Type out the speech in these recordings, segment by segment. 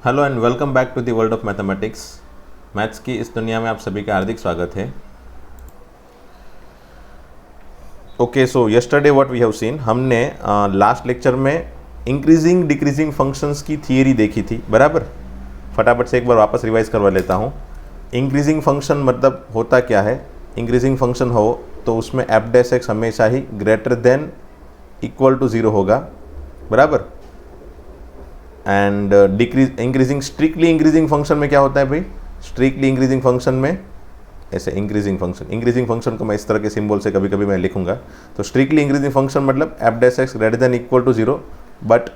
Hello and welcome back to the world of mathematics. Maths की इस दुनिया में आप सभी का हार्दिक स्वागत है। Okay, so yesterday what we have seen, हमने लास्ट लेक्चर में इंक्रीजिंग डिक्रीजिंग फंक्शंस की थियरी देखी थी, बराबर। फटाफट से एक बार वापस रिवाइज करवा लेता हूँ। इंक्रीजिंग फंक्शन मतलब होता क्या है? इंक्रीजिंग फंक्शन हो तो उसमें एफ डैश एक्स हमेशा ही ग्रेटर देन इक्वल टू 0 होगा, बराबर। And increasing strictly increasing function में क्या होता है भाई? स्ट्रिक्टली इंक्रीजिंग फंक्शन में ऐसे इंक्रीजिंग फंक्शन को मैं इस तरह के सिंबल से कभी कभी मैं लिखूंगा। तो स्ट्रिक्टली इंक्रीजिंग फंक्शन मतलब f dash x greater than equal to 0, but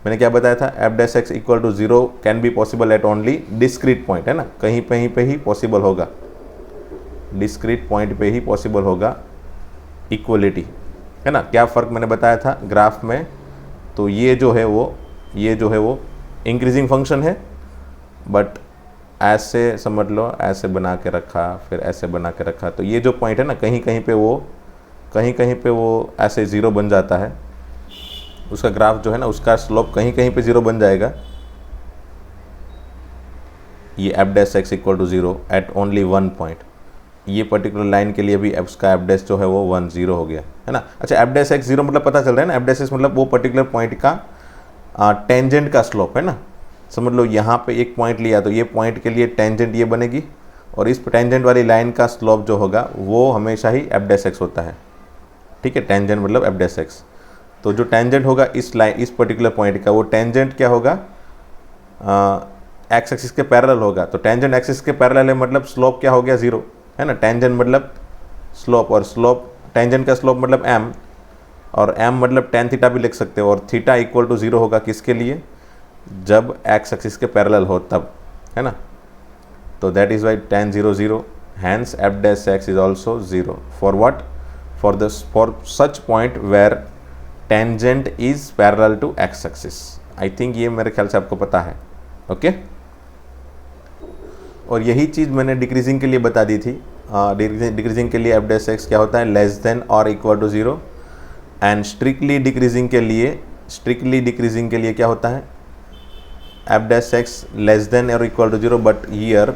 मैंने क्या बताया था? F dash x equal to 0 can be possible at only discrete point, है ना। कहीं पे ही पॉसिबल होगा, डिस्क्रीट पॉइंट पे ही पॉसिबल होगा इक्वलिटी, है ना। क्या फ़र्क मैंने बताया था ग्राफ में? तो ये जो है वो इंक्रीजिंग फंक्शन है, बट ऐसे समझ लो, ऐसे बना के रखा, फिर ऐसे बना के रखा, तो ये जो पॉइंट है ना, कहीं कहीं पे वो ऐसे 0 बन जाता है। उसका ग्राफ जो है ना, उसका स्लोप कहीं पे 0 बन जाएगा। ये f dash x equal to 0 at only one point, ये पर्टिकुलर लाइन के लिए भी उसका एफ डैश जो है वो 1 0 हो गया, है ना। अच्छा, एफ डैश एक्स 0 मतलब पता चल रहा है ना, एफ डैश एक्स मतलब वो पर्टिकुलर पॉइंट का टेंजेंट का स्लोप, है ना। समझ लो यहाँ पे एक पॉइंट लिया तो ये पॉइंट के लिए टेंजेंट ये बनेगी, और इस टेंजेंट वाली लाइन का स्लोप जो होगा वो हमेशा ही एफ डैश एक्स होता है, ठीक है। टेंजेंट मतलब एफ डैश एक्स। तो जो टेंजेंट होगा इस लाइन, इस पर्टिकुलर पॉइंट का, वो टेंजेंट क्या होगा? एक्स एक्सिस के पैरेलल होगा। तो टेंजेंट एक्सिस के पैरेलल है मतलब स्लोप क्या हो गया? 0, है ना। टेंजेंट मतलब स्लोप, और स्लोप टेंजेंट का स्लोप मतलब m, और m मतलब tan थीटा भी लिख सकते हो। और थीटा इक्वल टू 0 होगा किसके लिए? जब x एक्सिस के पैरेलल हो तब, है ना। तो that is why tan 0 0, hence f dash x is also 0 for what? For such point where tangent is parallel to x axis. I think ये मेरे ख्याल से आपको पता है, ओके। और यही चीज़ मैंने डिक्रीजिंग के लिए बता दी थी। डिक्रीजिंग के लिए एफ डैश एक्स क्या होता है? लेस देन और equal to 0। And strictly decreasing के लिए क्या होता है? F dash x less than और इक्वल टू 0, बट हियर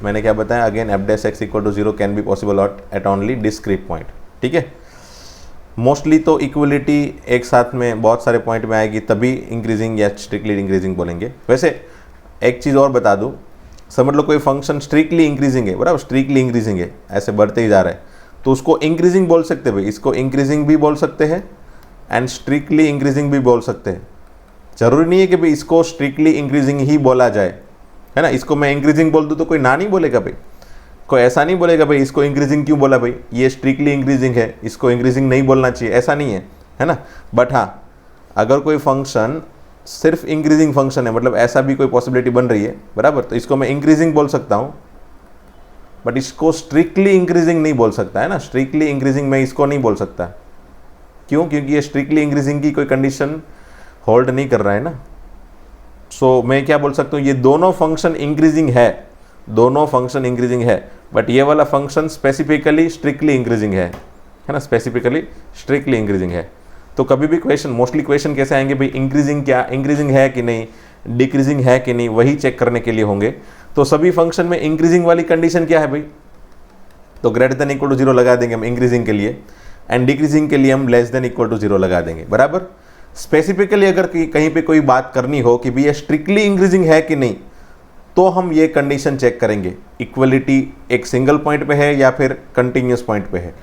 मैंने क्या बताया? Again f dash x equal to 0 can be possible at only discrete point, ठीक है। मोस्टली तो इक्वलिटी एक साथ में बहुत सारे पॉइंट में आएगी तभी इंक्रीजिंग या स्ट्रिक्टली इंक्रीजिंग बोलेंगे। वैसे एक चीज़ और बता दूँ, समझ लो कोई फंक्शन स्ट्रिक्टली इंक्रीजिंग है, बराबर, स्ट्रिक्टली इंक्रीजिंग है, ऐसे बढ़ते ही जा रहा है, तो उसको इंक्रीजिंग बोल सकते हैं भाई। इसको इंक्रीजिंग भी बोल सकते हैं एंड स्ट्रिक्टली इंक्रीजिंग भी बोल सकते हैं। जरूरी नहीं है कि भाई इसको स्ट्रिक्टली इंक्रीजिंग ही बोला जाए, है ना। इसको मैं इंक्रीजिंग बोल दूँ तो कोई ना नहीं बोलेगा भाई, कोई ऐसा नहीं बोलेगा भाई इसको इंक्रीजिंग क्यों बोला भाई, ये स्ट्रिक्टली इंक्रीजिंग है, इसको इंक्रीजिंग नहीं बोलना चाहिए, ऐसा नहीं है ना। बट हाँ, अगर कोई फंक्शन सिर्फ इंक्रीजिंग फंक्शन है, मतलब ऐसा भी कोई पॉसिबिलिटी बन रही है, बराबर, तो इसको मैं इंक्रीजिंग बोल सकता हूँ, बट इसको स्ट्रिक्टली इंक्रीजिंग नहीं बोल सकता, है ना। स्ट्रिक्टली इंक्रीजिंग मैं इसको नहीं बोल सकता। क्यों? क्योंकि ये स्ट्रिक्टली इंक्रीजिंग की कोई कंडीशन होल्ड नहीं कर रहा है ना। सो मैं क्या बोल सकता हूँ? ये दोनों फंक्शन इंक्रीजिंग है, बट ये वाला फंक्शन स्पेसिफिकली स्ट्रिक्टली इंक्रीजिंग है ना, स्पेसिफिकली स्ट्रिक्टली इंक्रीजिंग है। तो कभी भी मोस्टली क्वेश्चन कैसे आएंगे भाई? इंक्रीजिंग है कि नहीं, डिक्रीजिंग है कि नहीं, वही चेक करने के लिए होंगे। तो सभी फंक्शन में इंक्रीजिंग वाली कंडीशन क्या है भाई? तो ग्रेटर देन इक्वल टू 0 लगा देंगे हम इंक्रीजिंग के लिए, एंड डिक्रीजिंग के लिए हम लेस देन इक्वल टू 0 लगा देंगे, बराबर। स्पेसिफिकली अगर कहीं पे कोई बात करनी हो कि भाई ये स्ट्रिक्टली इंक्रीजिंग है कि नहीं, तो हम ये कंडीशन चेक करेंगे, इक्वलिटी एक सिंगल पॉइंट पे है या फिर कंटिन्यूस पॉइंट पे है,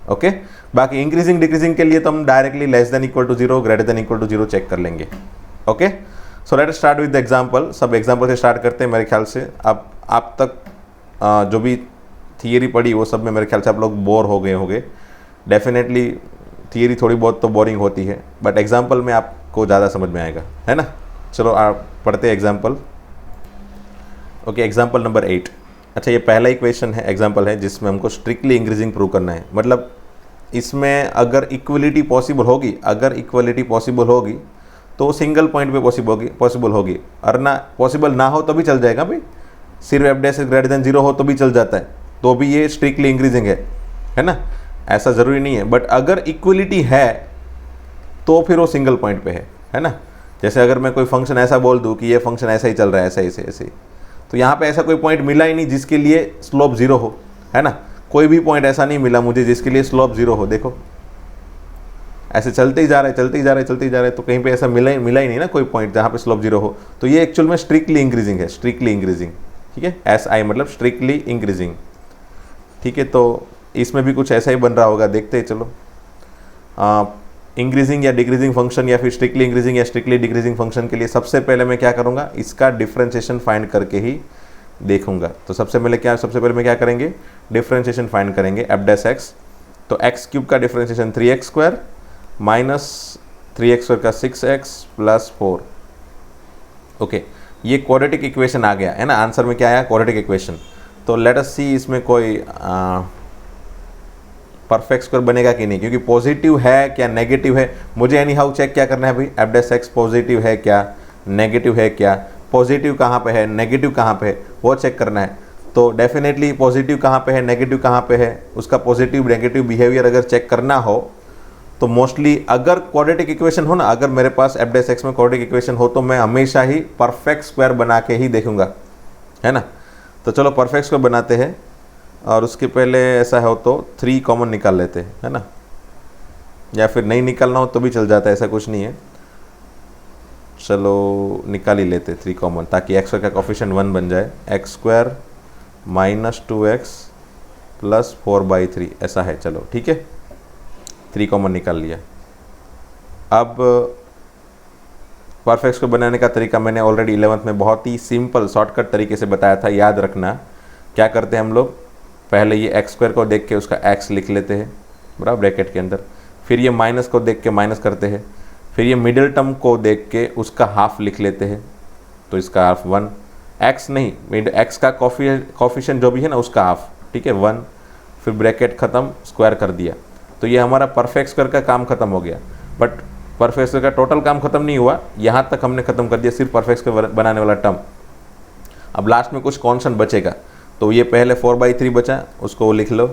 ओके। बाकी इंक्रीजिंग डिक्रीजिंग के लिए तो हम directly less than equal to 0, greater than equal to 0 check कर लेंगे, okay. So let start with the example. सब एग्जांपल से स्टार्ट करते हैं मेरे ख्याल से। अब आप तक जो भी थियरी पढ़ी वो सब में मेरे ख्याल से आप लोग बोर हो गए होंगे। डेफिनेटली थियरी थोड़ी बहुत तो बोरिंग होती है, बट एग्जाम्पल में आपको ज़्यादा समझ में आएगा, है ना। चलो आप पढ़ते हैं एग्जाम्पल, ओके। Example number 8। अच्छा, ये पहला ही क्वेश्चन है, एग्जाम्पल है, जिसमें हमको स्ट्रिक्टली इंक्रीजिंग प्रूव करना है। मतलब इसमें अगर इक्वलिटी पॉसिबल होगी तो सिंगल पॉइंट पे पॉसिबल होगी, और ना पॉसिबल ना हो तो भी चल जाएगा भाई। सिर्फ एफ डैश ग्रेटर देन 0 हो तो भी चल जाता है, तो भी ये स्ट्रिक्टली इंक्रीजिंग है ना। ऐसा ज़रूरी नहीं है, बट अगर इक्वलिटी है तो फिर वो सिंगल पॉइंट पे है ना। जैसे अगर मैं कोई फंक्शन ऐसा बोल दूँ कि ये फंक्शन ऐसा ही चल रहा है, ऐसा ऐसे ऐसे, तो यहाँ पे ऐसा कोई पॉइंट मिला ही नहीं जिसके लिए स्लोप 0 हो, है ना। कोई भी पॉइंट ऐसा नहीं मिला मुझे जिसके लिए स्लोप 0 हो। देखो ऐसे चलते ही जा रहे चलते ही जा रहे चलते ही जा रहे, तो कहीं पे ऐसा मिला ही नहीं ना कोई पॉइंट जहाँ पे स्लोप 0 हो। तो ये एक्चुअल में स्ट्रिक्टली इंक्रीजिंग है, स्ट्रिक्टली इंक्रीजिंग, ठीक है। SI मतलब स्ट्रिक्टली इंक्रीजिंग, ठीक है। तो इसमें भी कुछ ऐसा ही बन रहा होगा, देखते हैं चलो। इंक्रीजिंग या डिक्रीजिंग फंक्शन या फिर स्ट्रिक्टली इंक्रीजिंग या स्ट्रिक्टली डिक्रीजिंग फंक्शन के लिए सबसे पहले मैं क्या करूँगा, इसका डिफ्रेंशिएशन फाइंड करके ही देखूंगा। तो सबसे पहले मैं क्या करेंगे, डिफ्रेंशिएशन फाइंड करेंगे एफ डैश एक्स। तो एक्स क्यूब का डिफ्रेंशिएशन 3x² माइनस 3x² का 6x प्लस 4। ओके, ये क्वाड्रेटिक इक्वेशन आ गया है ना। आंसर में क्या आया, क्वाड्रेटिक इक्वेशन। तो लेट अस सी इसमें कोई परफेक्ट स्क्वायर बनेगा कि नहीं, क्योंकि पॉजिटिव है क्या नेगेटिव है मुझे एनी हाउ चेक क्या करना है भाई, एफ डैश एक्स पॉजिटिव है क्या नेगेटिव है क्या, पॉजिटिव कहाँ पे है नेगेटिव कहाँ पे है वो चेक करना है। तो डेफिनेटली पॉजिटिव कहाँ पे है नेगेटिव कहाँ पे है, उसका पॉजिटिव नेगेटिव बिहेवियर अगर चेक करना हो तो मोस्टली अगर क्वाड्रेटिक इक्वेशन हो ना, अगर मेरे पास एफ डैश एक्स में क्वाड्रेटिक इक्वेशन हो तो मैं हमेशा ही परफेक्ट स्क्वायर बना के ही देखूंगा, है ना। तो चलो परफेक्ट स्क्वायर बनाते हैं, और उसके पहले ऐसा हो तो 3 कॉमन निकाल लेते हैं, है ना। या फिर नहीं निकालना हो तो भी चल जाता है, ऐसा कुछ नहीं है। चलो निकाल ही लेते 3 कॉमन, ताकि एक्स का कोफिशिएंट 1 बन जाए। x² माइनस 2x प्लस 4/3 ऐसा है। चलो ठीक है, 3 कॉमन निकाल लिया। अब परफेक्ट को बनाने का तरीका मैंने ऑलरेडी 11th में बहुत ही सिंपल शॉर्टकट तरीके से बताया था, याद रखना। क्या करते हैं हम लोग, पहले ये x² को देख के उसका x लिख लेते हैं बराबर ब्रैकेट के अंदर, फिर ये माइनस को देख के माइनस करते हैं, फिर ये मिडिल टर्म को देख के उसका हाफ लिख लेते हैं, तो इसका हाफ 1, x नहीं x का कॉफिशिएंट जो भी है ना उसका हाफ, ठीक है 1, फिर ब्रैकेट ख़त्म, स्क्वायर कर दिया। तो ये हमारा परफेक्ट स्क्वायर का काम खत्म हो गया। बट परफेक्ट स्क्वायर का टोटल काम खत्म नहीं हुआ, यहाँ तक हमने खत्म कर दिया सिर्फ परफेक्ट स्क्वायर बनाने वाला टर्म। अब लास्ट में कुछ कॉन्स्टेंट बचेगा, तो ये पहले 4/3 बचा, उसको लिख लो,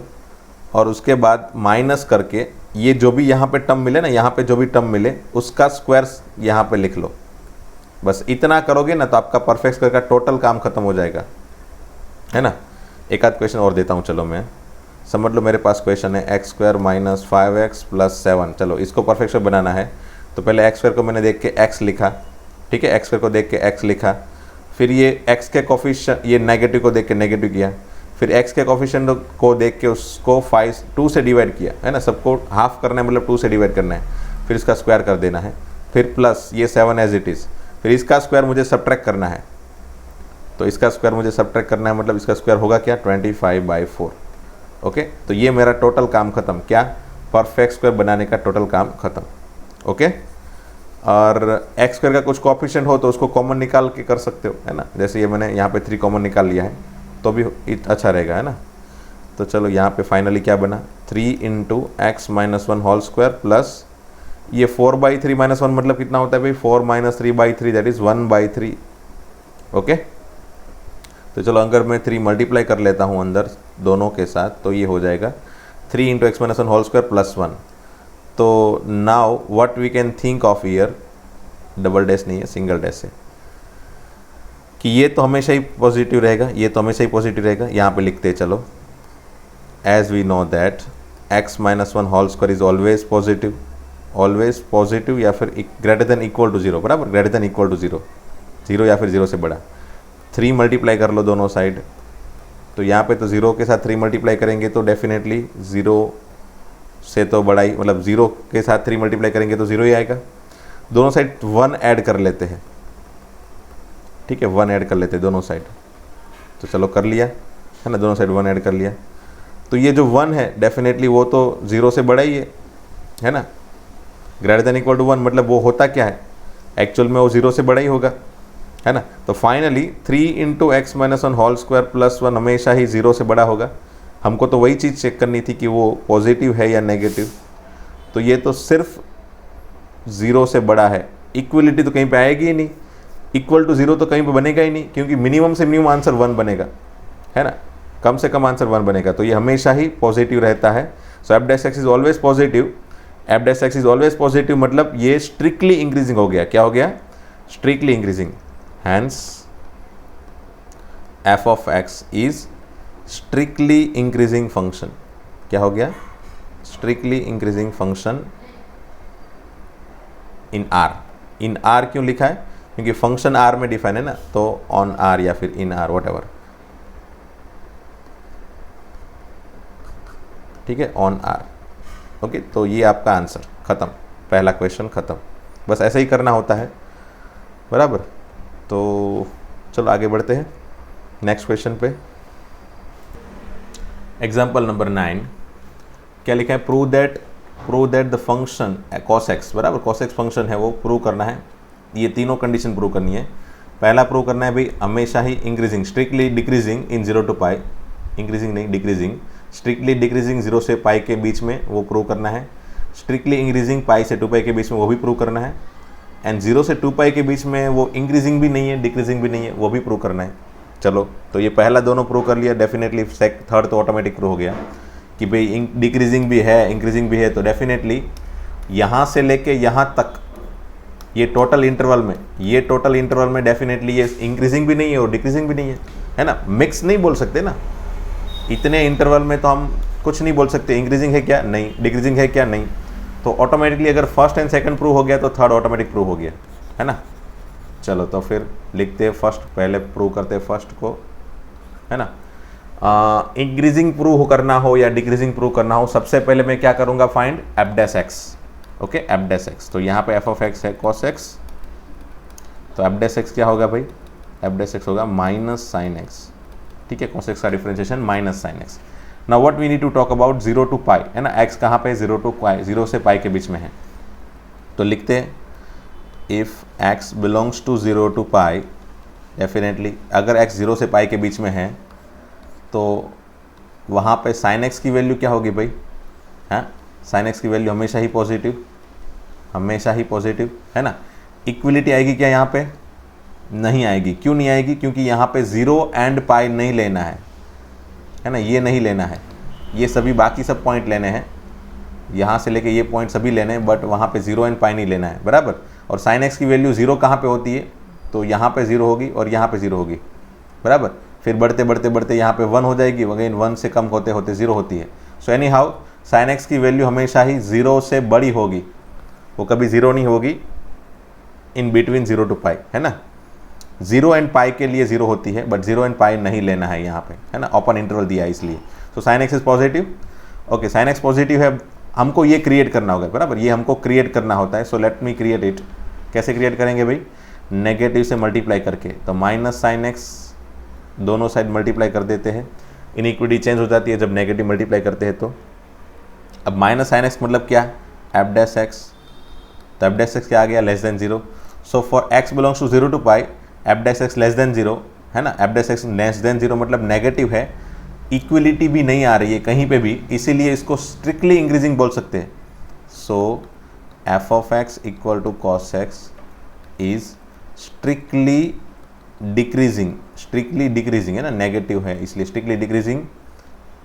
और उसके बाद माइनस करके ये जो भी यहाँ पे टर्म मिले ना, यहाँ पे जो भी टर्म मिले उसका स्क्वायर यहाँ पे लिख लो। बस इतना करोगे ना तो आपका परफेक्ट स्क्वायर का टोटल काम खत्म हो जाएगा, है ना। एक आध क्वेश्चन और देता हूँ, चलो मैं समझ लो। मेरे पास क्वेश्चन है x² माइनस 5x प्लस 7। चलो इसको परफेक्ट स्क्वायर बनाना है, तो पहले x² को मैंने देख के x लिखा, ठीक है, x² को देख के x लिखा, फिर ये x के कोफिशिएंट ये नेगेटिव को देख के नेगेटिव किया, फिर x के कोफिशिएंट को देख के उसको 2 से डिवाइड किया, है ना। सबको हाफ करना है मतलब 2 से डिवाइड करना है, फिर इसका स्क्वायर कर देना है, फिर प्लस ये 7 एज इट इज़, फिर इसका स्क्वायर मुझे सब्ट्रैक्ट करना है। तो इसका स्क्वायर मुझे सब्ट्रैक्ट करना है, मतलब इसका स्क्वायर होगा क्या 25/4। ओके, तो ये मेरा टोटल काम खत्म, क्या परफेक्ट स्क्वायर बनाने का टोटल काम खत्म। ओके, और x² का कुछ कोएफिशिएंट हो तो उसको कॉमन निकाल के कर सकते हो, है ना। जैसे ये मैंने यहाँ पे 3 कॉमन निकाल लिया है तो भी अच्छा रहेगा, है ना। तो चलो यहाँ पे फाइनली क्या बना, 3 × x - 1 होल स्क्वायर प्लस ये 4/3 - 1 मतलब कितना होता है भाई, 4 - 3/3 दैट इज़ 1/3। ओके, तो चलो अगर मैं 3 मल्टीप्लाई कर लेता हूँ अंदर दोनों के साथ, तो ये हो जाएगा 3 × x - 1 होल स्क्वायर प्लस 1। तो now what we can think of here, double dash नहीं है सिंगल डैश है, कि ये तो हमेशा ही पॉजिटिव रहेगा, ये तो हमेशा ही पॉजिटिव रहेगा। यहाँ पे लिखते हैं चलो, as we know that x - 1 whole square is always positive या फिर ग्रेटर देन इक्वल टू 0, बराबर, ग्रेटर देन इक्वल टू 0, 0 या फिर 0 से बड़ा। 3 मल्टीप्लाई कर लो दोनों साइड, तो यहाँ पे तो 0 के साथ 3 मल्टीप्लाई करेंगे तो डेफिनेटली 0 से तो बड़ा ही, मतलब 0 के साथ 3 मल्टीप्लाई करेंगे तो 0 ही आएगा। दोनों साइड 1 ऐड कर लेते हैं, ठीक है, 1 ऐड कर लेते हैं दोनों साइड। तो चलो कर लिया, है ना, दोनों साइड 1 ऐड कर लिया। तो ये जो 1 है डेफिनेटली वो तो 0 से बड़ा ही है ना, ग्रेटर देन इक्वल टू 1 मतलब वो होता क्या है, एक्चुअल में वो 0 से बड़ा ही होगा, है ना। तो finally 3 × x - 1 whole square plus 1 हमेशा ही 0 से बड़ा होगा। हमको तो वही चीज़ चेक करनी थी कि वो पॉजिटिव है या नेगेटिव, तो ये तो सिर्फ 0 से बड़ा है। इक्वलिटी तो कहीं पे आएगी ही नहीं, इक्वल टू 0 तो कहीं पे बनेगा ही नहीं, क्योंकि मिनिमम से मिनिमम आंसर 1 बनेगा, है ना, कम से कम आंसर 1 बनेगा। तो ये हमेशा ही पॉजिटिव रहता है। So F dash X is always positive, F dash X is always positive मतलब ये स्ट्रिक्टली इंक्रीजिंग हो गया। क्या हो गया, strictly increasing, hence F of X is strictly increasing function. क्या हो गया? Strictly increasing function in R. In R क्यों लिखा है? क्योंकि फंक्शन आर में डिफाइन है ना, तो ऑन आर या फिर इन आर, वट एवर, ठीक है, ऑन आर। ओके, तो ये आपका आंसर खत्म, पहला क्वेश्चन खत्म। बस ऐसे ही करना होता है, बराबर। तो चलो आगे बढ़ते हैं नेक्स्ट क्वेश्चन पे। एग्जाम्पल नंबर 9, क्या लिखा है? Prove that the function cos x, बराबर, cos x फंक्शन है वो प्रूव करना है। ये तीनों कंडीशन प्रूव करनी है। पहला प्रूव करना है भाई हमेशा ही increasing, strictly decreasing in 0 to pi, increasing नहीं डिक्रीजिंग, स्ट्रिक्टली डिक्रीजिंग 0 से पाई के बीच में वो प्रूव करना है। स्ट्रिक्टली इंक्रीजिंग पाई से 2 पाई के बीच में वो भी प्रूव करना है। एंड 0 से 2 पाई के बीच में वो इंक्रीजिंग भी नहीं है डिक्रीजिंग भी नहीं है, वो भी प्रूव करना है। चलो, तो ये पहला दोनों प्रूव कर लिया, डेफिनेटली थर्ड तो ऑटोमेटिक प्रूव हो गया कि भाई डिक्रीजिंग भी है इंक्रीजिंग भी है। तो डेफिनेटली यहाँ से लेके यहाँ तक ये टोटल इंटरवल में डेफिनेटली ये इंक्रीजिंग भी नहीं है और डिक्रीजिंग भी नहीं है ना। मिक्स नहीं बोल सकते ना, इतने इंटरवल में तो हम कुछ नहीं बोल सकते, इंक्रीजिंग है क्या नहीं, डिक्रीजिंग है क्या नहीं। तो ऑटोमेटिकली अगर फर्स्ट एंड सेकंड प्रूव हो गया तो थर्ड ऑटोमेटिक प्रूव हो गया, है ना। चलो तो फिर लिखते हैं फर्स्ट, पहले प्रूव करते हैं फर्स्ट को, है ना। इंक्रीजिंग प्रूव करना हो या डिक्रीजिंग प्रूव करना हो, सबसे पहले मैं क्या करूँगा? Find f dash x. Okay, f dash x, तो यहाँ पे एफ ऑफ एक्स है cos x, तो एफ डैश एक्स क्या होगा भाई? एफ डैश एक्स होगा माइनस साइन एक्स, ठीक है। cos x का differentiation minus sine x. Now what we need to talk about 0 to pi, है ना। x कहाँ पे? 0 to पाई, 0 से पाई के बीच में है। तो लिखते हैं if x belongs to 0 to pi, definitely अगर x 0 से पाई के बीच में है तो वहाँ पे साइन x की वैल्यू क्या होगी भाई? हाँ, साइन x की वैल्यू हमेशा ही पॉजिटिव, है ना। इक्वलिटी आएगी क्या यहाँ पे? नहीं आएगी। क्यों नहीं आएगी? क्योंकि यहाँ पे 0 and पाई नहीं लेना है ना, ये नहीं लेना है, ये सभी बाकी सब पॉइंट लेने हैं, यहाँ से लेके ये पॉइंट सभी लेने हैं, बट वहाँ पे 0 and पाई नहीं लेना है, बराबर। और साइन एक्स की वैल्यू 0 कहाँ पे होती है? तो यहाँ पे 0 होगी और यहाँ पे 0 होगी, बराबर। फिर बढ़ते यहाँ पे 1 हो जाएगी, अगेन 1 से कम होते 0 होती है। So any how sine x की वैल्यू हमेशा ही 0 से बड़ी होगी, वो कभी 0 नहीं होगी इन बिटवीन 0 to पाई, है ना। 0 and पाई के लिए 0 होती है, बट 0 and पाई नहीं लेना है यहाँ पे, है ना, ओपन इंटरवल दिया है इसलिए। So sine X is positive. Okay, sine x positive है, हमको ये क्रिएट करना होगा, बराबर, ये हमको क्रिएट करना होता है। So let me create it. कैसे क्रिएट करेंगे भाई? नेगेटिव से मल्टीप्लाई करके, तो माइनस साइन एक्स दोनों साइड मल्टीप्लाई कर देते हैं, इनइक्विटी चेंज हो जाती है जब नेगेटिव मल्टीप्लाई करते हैं। तो अब माइनस साइन एक्स मतलब क्या? एफ डैश एक्स, तो एफ डैश एक्स क्या आ गया? Less than 0। So for x belongs to 0 to pi, f dash x less than 0, है ना। F dash x less than 0 मतलब नेगेटिव है, इक्वलिटी भी नहीं आ रही है कहीं पे भी, इसीलिए इसको स्ट्रिक्टली इंक्रीजिंग बोल सकते हैं। So F of x equal to cos x is strictly decreasing, है ना, नेगेटिव है इसलिए strictly decreasing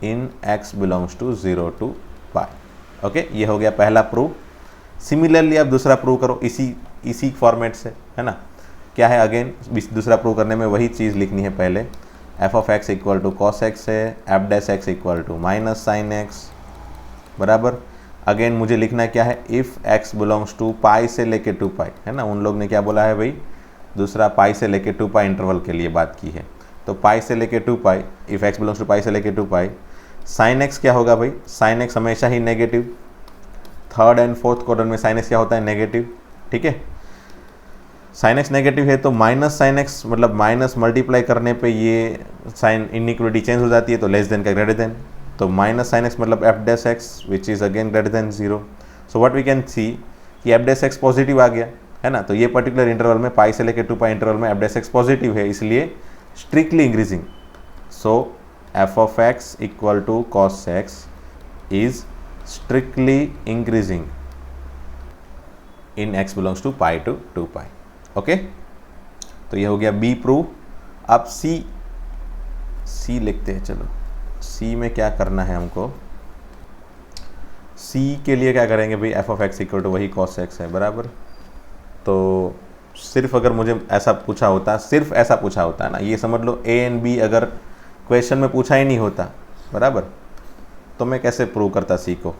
in x belongs to 0 to pi. Okay, ये हो गया पहला प्रूव। सिमिलरली आप दूसरा प्रूव करो इसी फॉर्मेट से, है ना। क्या है? अगेन दूसरा प्रूव करने में वही चीज़ लिखनी है पहले। F of x equal to cos x है, F dash x equal to minus sine X, बराबर। अगेन मुझे लिखना क्या है? If X belongs to pi से लेके 2 पाई, है ना। उन लोग ने क्या बोला है भाई? दूसरा पाई से लेके 2 पाई इंटरवल के लिए बात की है, तो पाई से लेके 2 पाई, if X belongs to pi से लेके 2 पाई, साइन एक्स क्या होगा भाई? साइन एक्स हमेशा ही negative, third and fourth quadrant में साइन एक्स क्या होता है? नेगेटिव, ठीक है। साइन एक्स नेगेटिव है तो माइनस साइन एक्स मतलब माइनस मल्टीप्लाई करने पे ये साइन इनइक्वलिटी चेंज हो जाती है, तो लेस देन का ग्रेटर देन, तो माइनस साइन एक्स मतलब f dash x which is again greater than 0। So what we can see कि एफ डैश एक्स पॉजिटिव आ गया, है ना। तो ये पर्टिकुलर इंटरवल में पाई से लेकर 2 पाई इंटरवल में एफ डैश एक्स पॉजिटिव है, इसलिए strictly increasing. So F of x equal to cos x is strictly increasing in x belongs to pi to 2 pi. Okay, तो ये हो गया बी प्रूव। अब सी लिखते हैं। चलो सी में क्या करना है हमको? सी के लिए क्या करेंगे भाई? F of x equal to वही कॉस एक्स है, बराबर। तो सिर्फ अगर मुझे ऐसा पूछा होता, सिर्फ ऐसा पूछा होता है ना, ये समझ लो ए एंड बी अगर क्वेश्चन में पूछा ही नहीं होता बराबर, तो मैं कैसे प्रूव करता सी को?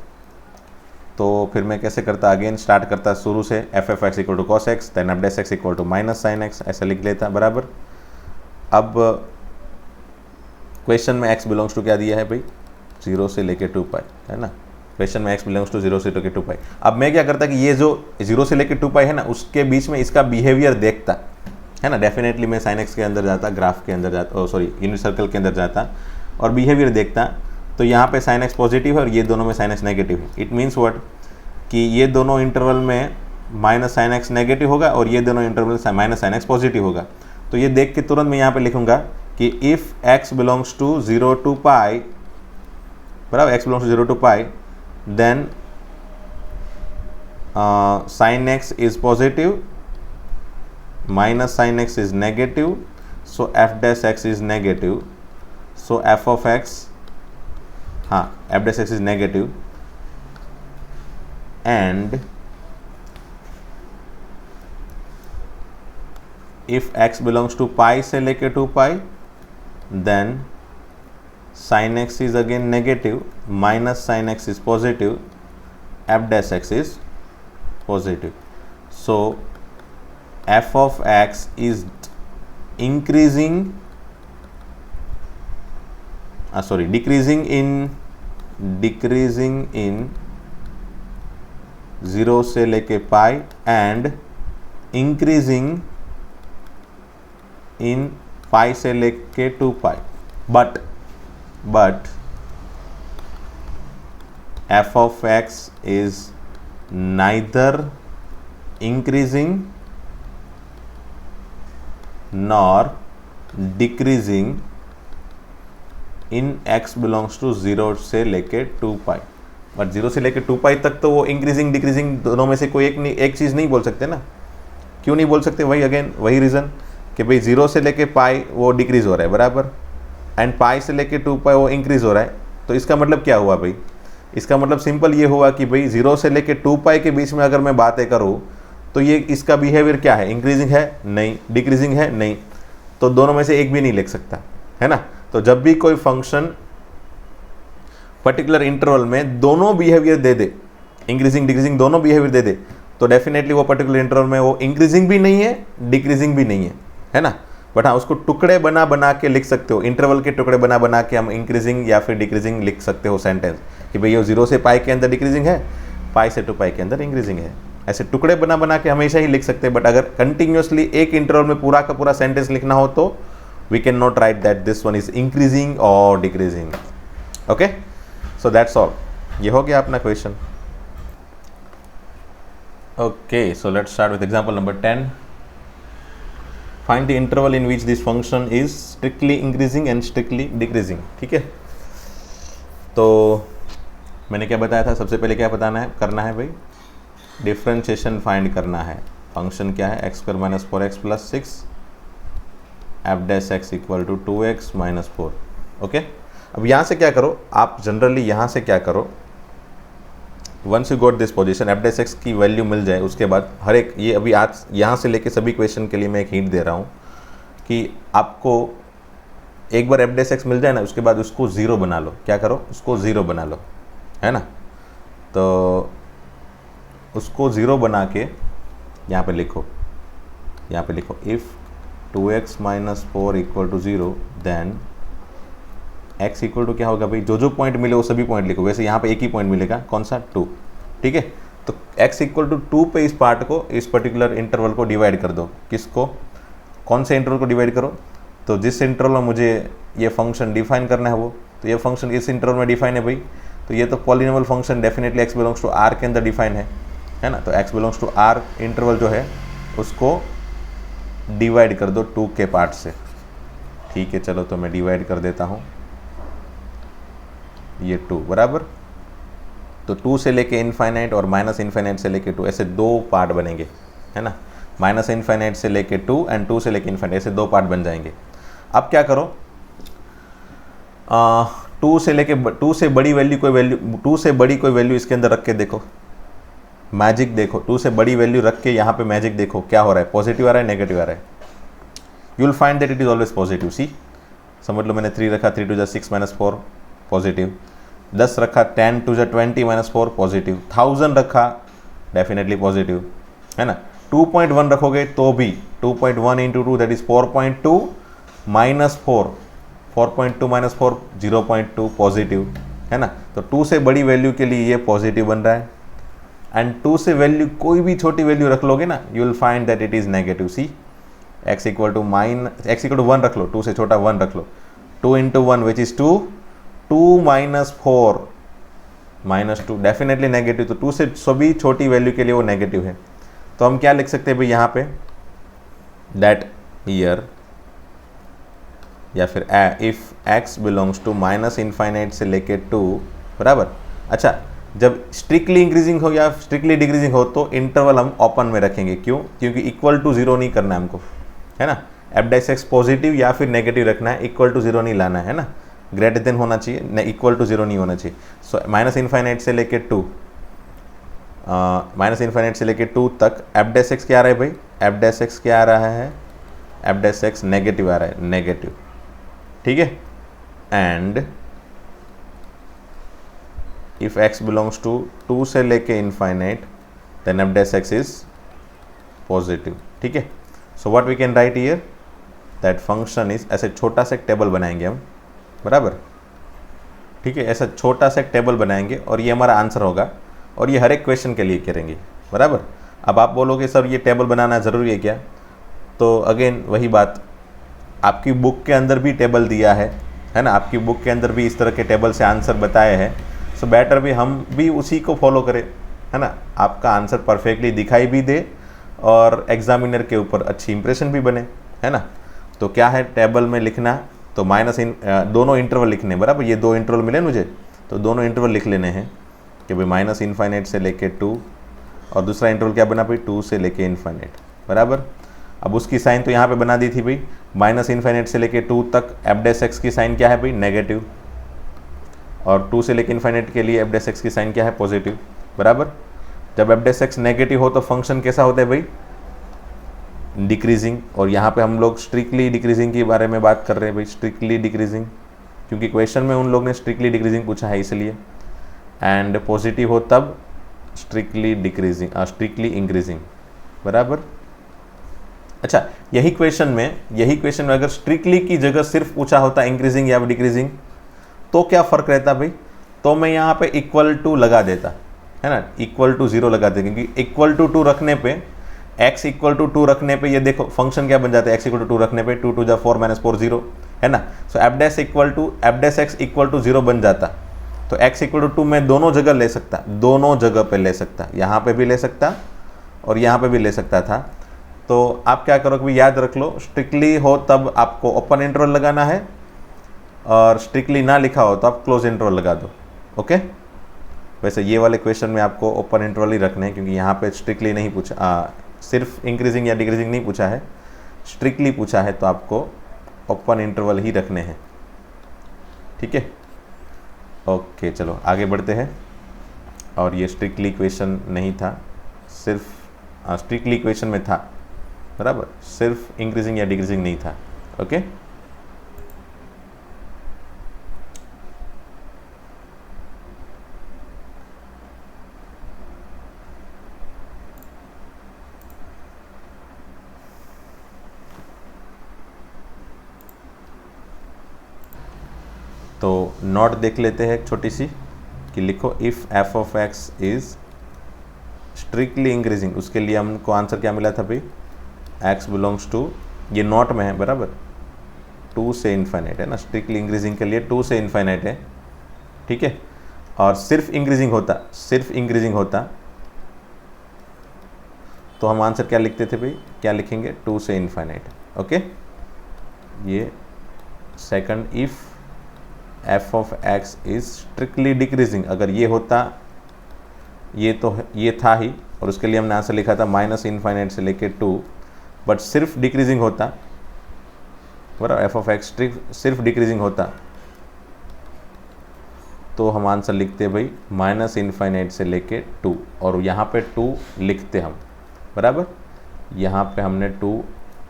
तो फिर मैं कैसे करता? अगेन स्टार्ट करता शुरू से, f f x equal to cos x, then f dash x equal to minus sine x, ऐसे लिख लेता बराबर। अब क्वेश्चन में x बिलोंग्स टू क्या दिया है भाई? 0 से लेके 2 पाई, है ना। क्वेश्चन में x बिलोंग्स टू 0 से लेके 2 पाई। अब मैं क्या करता कि ये जो 0 से लेके 2 पाई है ना, उसके बीच में इसका बिहेवियर देखता, है ना। डेफिनेटली मैं साइन एक्स के अंदर जाता, ग्राफ के अंदर जाता, सॉरी यूनिट सर्कल के अंदर जाता और बिहेवियर देखता। तो यहाँ पे साइन एक्स पॉजिटिव है और ये दोनों में साइन एक्स नेगेटिव है। इट मीन्स व्हाट कि ये दोनों इंटरवल में माइनस साइन एक्स नेगेटिव होगा और ये दोनों इंटरवल में माइनस साइन एक्स पॉजिटिव होगा। तो ये देख के तुरंत मैं यहाँ पे लिखूंगा कि if x belongs to 0 to pi, बराबर, x belongs to 0 to pi, then sine X is positive, minus sine X is negative, so F dash X is negative, so F of X, हाँ F dash X is negative, and if x belongs to pi से लेके 2 पाई, then sin x is again negative, minus sin x is positive, f dash x is positive. So f of x is increasing, decreasing in 0 से लेके पाई and increasing इन पाई से लेके 2 pi, but F of X is neither increasing nor decreasing in x belongs to 0 से लेके 2 pi. But 0 से लेके 2 पाई तक तो वो इंक्रीजिंग डिक्रीजिंग दोनों में से कोई एक चीज़ नहीं बोल सकते ना। क्यों नहीं बोल सकते? वही अगेन वही रीज़न कि भाई 0 से लेके पाई वो डिक्रीज हो रहा है बराबर, एंड पाई से लेके 2 पाई वो इंक्रीज हो रहा है। तो इसका मतलब क्या हुआ भाई? इसका मतलब सिंपल ये हुआ कि भाई 0 से लेके 2 पाई के बीच में अगर मैं बातें करूँ तो ये इसका बिहेवियर क्या है? इंक्रीजिंग है? नहीं। डिक्रीजिंग है? नहीं। तो दोनों में से एक भी नहीं लिख सकता, है ना। तो जब भी कोई फंक्शन पर्टिकुलर इंटरवल में दोनों behaviour they they, increasing decreasing दोनों बिहेवियर दे दे, तो डेफिनेटली वो पर्टिकुलर इंटरवल में वो इंक्रीजिंग भी नहीं है, डिक्रीजिंग भी नहीं है ना। बट हाँ, उसको टुकड़े बना के लिख सकते हो, इंटरवल के टुकड़े बना के हम इंक्रीजिंग या फिर डिक्रीजिंग लिख सकते हो सेंटेंस कि भाई ये 0 से पाई के अंदर डिक्रीजिंग है, पाई से 2 पाई के अंदर इंक्रीजिंग है। ऐसे टुकड़े बना के हमेशा ही लिख सकते हैं। बट अगर कंटिन्यूसली एक इंटरवल में पूरा का पूरा सेंटेंस लिखना हो तो we can not write that this one is increasing और decreasing. Okay, so that's all. ये हो गया अपना question. Okay, so let's start with example number 10। Find the interval in which this function is strictly increasing and strictly decreasing। ठीक है, तो मैंने क्या बताया था? सबसे पहले क्या बताना है, करना है भाई? डिफ्रेंशिएशन फाइंड करना है। फंक्शन क्या है? x² - 4x + 6 f dash x equal to 2x - 4। Okay, अब यहाँ से क्या करो आप? जनरली यहाँ से क्या करो, once you got this position, f dash x की वैल्यू मिल जाए, उसके बाद हर एक, ये अभी आज यहाँ से लेके सभी क्वेश्चन के लिए मैं एक हिंट दे रहा हूँ कि आपको एक बार एफ डैश एक्स मिल जाए ना, उसके बाद उसको 0 बना लो। क्या करो? उसको 0 बना लो, है ना। तो उसको 0 बना के यहाँ पे लिखो, if 2x - 4 equal to 0 then x equal to क्या होगा भाई? जो पॉइंट मिले वो सभी पॉइंट लिखो। वैसे यहाँ पे एक ही पॉइंट मिलेगा, कौन सा? 2। ठीक है, तो x इक्वल टू 2 पे इस पार्ट को, इस पर्टिकुलर इंटरवल को डिवाइड कर दो। किसको? कौन से इंटरवल को डिवाइड करो? तो जिस इंटरवल में मुझे ये फंक्शन डिफाइन करना है वो, तो ये फंक्शन इस इंटरवल में डिफाइन है भाई। तो ये तो polynomial function definitely x belongs to r के अंदर डिफाइन है ना। तो x belongs to r interval जो है उसको डिवाइड कर दो 2 के पार्ट से। ठीक है, चलो तो मैं डिवाइड कर देता हूँ ये 2 बराबर। तो 2 से लेके इनफाइनाइट और माइनस इनफाइनाइट से लेके 2, ऐसे 2 पार्ट बनेंगे, है ना। माइनस इनफाइनाइट से लेके 2 एंड 2 से लेके इनफाइनाइट, ऐसे 2 पार्ट बन जाएंगे। अब क्या करो, 2 से लेके 2 से बड़ी कोई वैल्यू इसके अंदर रख के देखो। मैजिक देखो, 2 से बड़ी वैल्यू रख के यहाँ पे मैजिक देखो क्या हो रहा है, पॉजिटिव आ रहा है नेगेटिव आ रहा है। You will find that it is always positive. See समझ लो, मैंने 3 रखा, 3 2 6 -4 पॉजिटिव, 10 रखा, 10 2 20 -4 पॉजिटिव, 1000 रखा डेफिनेटली पॉजिटिव, है ना। 2.1 रखोगे तो भी 2.1 × 2 दैट इज 4.2 -4, 4.2 -4 0.2 पॉजिटिव, है ना। तो 2 से बड़ी वैल्यू के लिए ये पॉजिटिव बन रहा है, एंड 2 से वैल्यू कोई भी छोटी वैल्यू रख लोगे ना, you will find that it is negative. See x = 1 रख लो, 2 से छोटा 1 रख लो, 2 × 1 विच इज 2, 2 - 4 -2 डेफिनेटली नेगेटिव। तो 2 से सभी छोटी वैल्यू के लिए वो नेगेटिव है। तो हम क्या लिख सकते हैं भाई यहाँ पे, दैट ईयर, या फिर इफ x बिलोंग्स टू -∞ से लेके 2 बराबर। अच्छा, जब स्ट्रिक्टली इंक्रीजिंग हो या स्ट्रिक्टली डिक्रीजिंग हो तो इंटरवल हम ओपन में रखेंगे। क्यों? क्योंकि इक्वल टू 0 नहीं करना है हमको, है ना। f' पॉजिटिव या फिर नेगेटिव रखना है, इक्वल टू 0 नहीं लाना है ना, ग्रेटर देन होना चाहिए, इक्वल टू 0 नहीं होना चाहिए। सो -∞ से लेके 2, -∞ से लेके 2 तक f' क्या आ रहा है भाई, f' क्या आ रहा है, f' नेगेटिव आ रहा है, नेगेटिव, ठीक है। And if x belongs to 2 से लेके infinite then f' is positive, ठीक है। So what we can write here, that function is, ऐसे छोटा सा एक टेबल बनाएंगे हम, बराबर, ठीक है। ऐसा छोटा सा एक टेबल बनाएंगे और ये हमारा आंसर होगा, और ये हर एक क्वेश्चन के लिए करेंगे, बराबर। अब आप बोलोगे सर ये टेबल बनाना ज़रूरी है क्या? तो अगेन वही बात, आपकी बुक के अंदर भी टेबल दिया है ना, आपकी बुक के अंदर भी इस तरह के टेबल से आंसर बताए हैं। सो बेटर भी हम भी उसी को फॉलो करें, है ना, आपका आंसर परफेक्टली दिखाई भी दे और एग्जामिनर के ऊपर अच्छी इंप्रेशन भी बने, है ना। तो क्या है टेबल में लिखना, तो दोनों इंटरवल लिखने, बराबर। ये 2 इंटरवल मिले मुझे, तो दोनों इंटरवल लिख लेने हैं कि भाई -∞ से लेके 2, और दूसरा इंटरवल क्या बना भाई, 2 से लेके इनफाइनाइट, बराबर। अब उसकी साइन तो यहाँ पे बना दी थी भाई, -∞ से लेके 2 तक f' की साइन क्या है भाई, नेगेटिव, और 2 से लेके इनफाइनाइट के लिए f' की साइन क्या है, पॉजिटिव, बराबर। जब f' नेगेटिव हो तो फंक्शन कैसा होता है भाई, डिक्रीजिंग। और यहाँ पे हम लोग स्ट्रिक्टली डिक्रीजिंग के बारे में बात कर रहे हैं भाई, स्ट्रिक्टली डिक्रीजिंग, क्योंकि क्वेश्चन में उन लोग ने स्ट्रिक्टली डिक्रीजिंग पूछा है इसलिए। एंड पॉजिटिव हो तब स्ट्रिक्टली डिक्रीजिंग, स्ट्रिक्टली इंक्रीजिंग, बराबर। अच्छा, यही क्वेश्चन में अगर स्ट्रिक्टली की जगह सिर्फ पूछा होता इंक्रीजिंग या डिक्रीजिंग तो क्या फ़र्क रहता भाई, तो मैं यहाँ पे इक्वल टू लगा देता, है ना, इक्वल टू 0 लगा देता, क्योंकि इक्वल टू 2 रखने पे, x = 2 रखने पे ये देखो फंक्शन क्या बन जाता है, x = 2 रखने पे 2 2 4 -4 0, है ना। सो f' = 0 बन जाता, तो x = 2 मैं दोनों जगह ले सकता, दोनों जगह पे ले सकता, यहाँ पे भी ले सकता और यहाँ पे भी ले सकता था। तो आप क्या करो कि याद रख लो, स्ट्रिक्टली हो तब आपको ओपन इंटरवल लगाना है, और स्ट्रिक्टली ना लिखा हो तो आप क्लोज इंटरवल लगा दो, ओके। वैसे ये वाले क्वेश्चन में आपको ओपन इंटरवल ही रखने हैं, क्योंकि यहाँ पे स्ट्रिक्टली नहीं पूछा, सिर्फ इंक्रीजिंग या डिक्रीजिंग नहीं पूछा है, स्ट्रिक्टली पूछा है, तो आपको ओपन इंटरवल ही रखने हैं, ठीक है। ओके, चलो आगे बढ़ते हैं। और ये स्ट्रिक्टली क्वेश्चन नहीं था, सिर्फ स्ट्रिक्टली क्वेश्चन में था, बराबर, सिर्फ इंक्रीजिंग या डिक्रीजिंग नहीं था, ओके। तो नोट देख लेते हैं एक छोटी सी, कि लिखो if f(x) is strictly increasing, उसके लिए हमको आंसर क्या मिला था भाई, x बिलोंग्स टू, ये नोट में है, बराबर, 2 से इनफाइनाइट, है ना। स्ट्रिक्टली इंक्रीजिंग के लिए 2 से इनफाइनाइट है, ठीक है। और सिर्फ इंक्रीजिंग होता तो हम आंसर क्या लिखते थे भाई, क्या लिखेंगे, 2 से इनफाइनाइट, ओके। ये second, if f(x) is strictly decreasing, अगर ये होता, ये था ही, और उसके लिए हमने आंसर लिखा था -∞ से लेके 2, बट सिर्फ डिक्रीजिंग होता, बराबर, f(x) सिर्फ डिक्रीजिंग होता तो हम आंसर लिखते हैं भाई माइनस इनफाइनाइट से लेके 2, और यहाँ पे 2 लिखते हम, बराबर। यहाँ पे हमने 2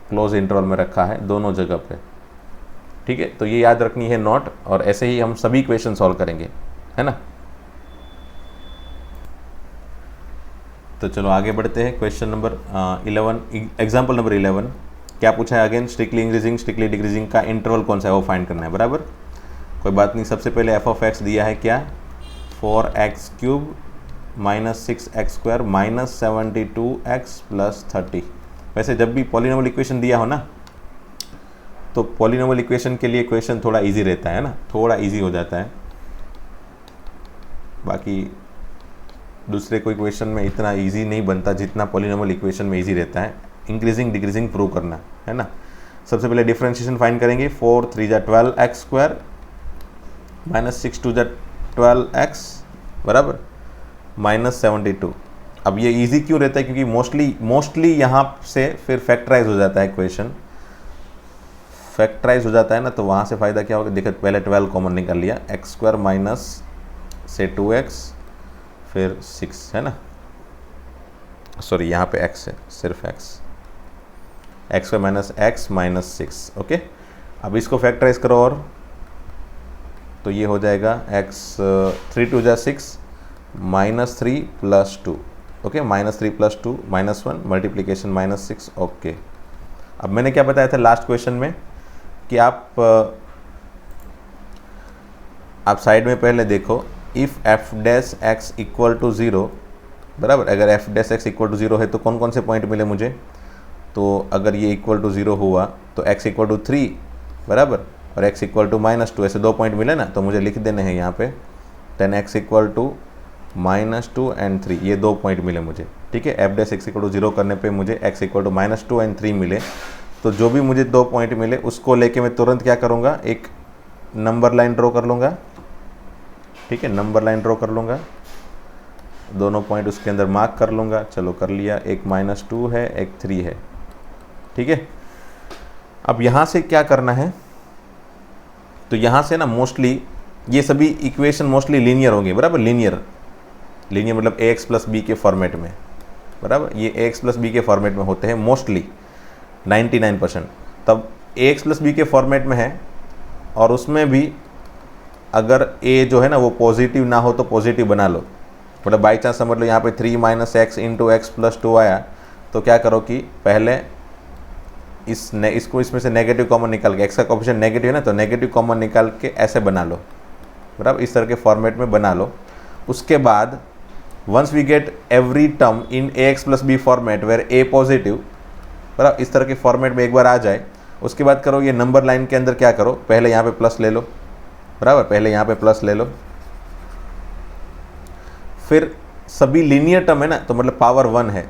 क्लोज इंटरवल में रखा है दोनों जगह पे, ठीक है। तो ये याद रखनी है नोट, और ऐसे ही हम सभी इक्वेशन सॉल्व करेंगे, है ना। तो चलो आगे बढ़ते हैं। क्वेश्चन नंबर 11, एग्जाम्पल नंबर 11 क्या पूछा है? Again strictly increasing strictly decreasing का इंटरवल कौन सा है वो फाइंड करना है, बराबर। कोई बात नहीं, सबसे पहले एफ ऑफ एक्स दिया है क्या, 4x³ minus 6x² minus 72x plus 30। वैसे जब भी पॉलिनोमियल इक्वेशन दिया हो ना, तो पॉलिनोमियल इक्वेशन के लिए क्वेश्चन थोड़ा इजी रहता है ना, थोड़ा इजी हो जाता है। बाकी दूसरे कोई क्वेश्चन में इतना इजी नहीं बनता जितना पॉलिनोमियल इक्वेशन में इजी रहता है इंक्रीजिंग डिक्रीजिंग प्रूव करना, है ना। सबसे पहले डिफरेंशिएशन फाइंड करेंगे। 4 3 जा 12x² माइनस 6 2 जा 12x बराबर माइनस 72। अब ये इजी क्यों रहता है? क्योंकि मोस्टली यहाँ से फिर फैक्टराइज हो जाता है क्वेश्चन, फैक्टराइज हो जाता है ना, तो वहाँ से फ़ायदा क्या होगा? देखो पहले 12 कॉमन निकाल लिया, x² माइनस से 2x फिर 6, है ना, सॉरी यहाँ पे x है, सिर्फ x² minus x minus 6, okay. अब इसको फैक्टराइज करो और तो ये हो जाएगा x 3 2 जा 6 minus 3 plus 2, okay, minus 3 plus 2 minus 1 multiplication minus 6, okay. अब मैंने क्या बताया था लास्ट क्वेश्चन में कि आप साइड में पहले देखो, if f dash x equal to 0, बराबर। अगर f dash x equal to 0 है तो कौन कौन से पॉइंट मिले मुझे? तो अगर ये इक्वल टू 0 हुआ तो x इक्वल टू 3, बराबर, और x इक्वल टू माइनस 2, ऐसे 2 पॉइंट मिले ना, तो मुझे लिख देने हैं यहाँ पे 10x equal to minus 2 and 3, ये 2 पॉइंट मिले मुझे, ठीक है। F dash x equal to 0 करने पे मुझे x equal to minus 2 and 3 मिले। तो जो भी मुझे 2 पॉइंट मिले उसको लेके मैं तुरंत क्या करूँगा, एक नंबर लाइन ड्रॉ कर लूँगा, ठीक है, नंबर लाइन ड्रॉ कर लूँगा, दोनों पॉइंट उसके अंदर मार्क कर लूँगा। चलो कर लिया, एक माइनस 2 है, एक 3 है, ठीक है। अब यहाँ से क्या करना है, तो यहाँ से ना मोस्टली ये सभी इक्वेशन मोस्टली लीनियर होंगे, बराबर। लीनियर मतलब ax प्लस बी के फॉर्मेट में, बराबर। ये ax प्लस बी के फॉर्मेट में होते हैं मोस्टली 99%। तब ax प्लस बी के फॉर्मेट में है, और उसमें भी अगर a जो है ना वो पॉजिटिव ना हो तो पॉजिटिव बना लो, मतलब बाई चांस समझ लो यहाँ पे 3 minus x into x plus 2 आया, तो क्या करो कि पहले इसको इसमें से नेगेटिव कॉमन निकाल के, x का कोएफिशिएंट नेगेटिव है ना, तो नेगेटिव कॉमन निकाल के ऐसे बना लो, बराबर, इस तरह के फॉर्मेट में बना लो। उसके बाद once we get every term in ax plus b format where a positive, बराबर, इस तरह के फॉर्मेट में एक बार आ जाए, उसके बाद करो ये नंबर लाइन के अंदर क्या करो, पहले यहाँ पे प्लस ले लो, बराबर, पहले यहाँ पे प्लस ले लो, फिर सभी लीनियर टर्म है ना, तो मतलब पावर 1 है,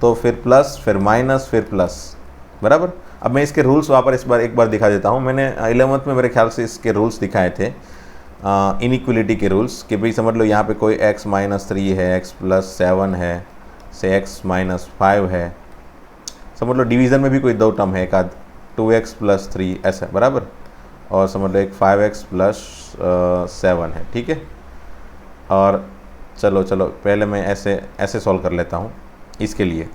तो फिर प्लस, फिर माइनस, फिर प्लस, बराबर। अब मैं इसके रूल्स वहाँ पर एक बार दिखा देता हूँ। मैंने 11th में मेरे ख्याल से इसके रूल्स दिखाए थे, इनइक्वलिटी के रूल्स, कि भाई समझ लो यहाँ पे कोई x माइनस 3 है, x प्लस 7 है, से x माइनस 5 है, समझ लो डिवीज़न में भी कोई 2 टर्म है, एक आध 2x प्लस 3 ऐसा, बराबर, और समझ लो एक 5x प्लस 7 है, ठीक है। और चलो पहले मैं ऐसे सॉल्व कर लेता हूँ इसके लिए,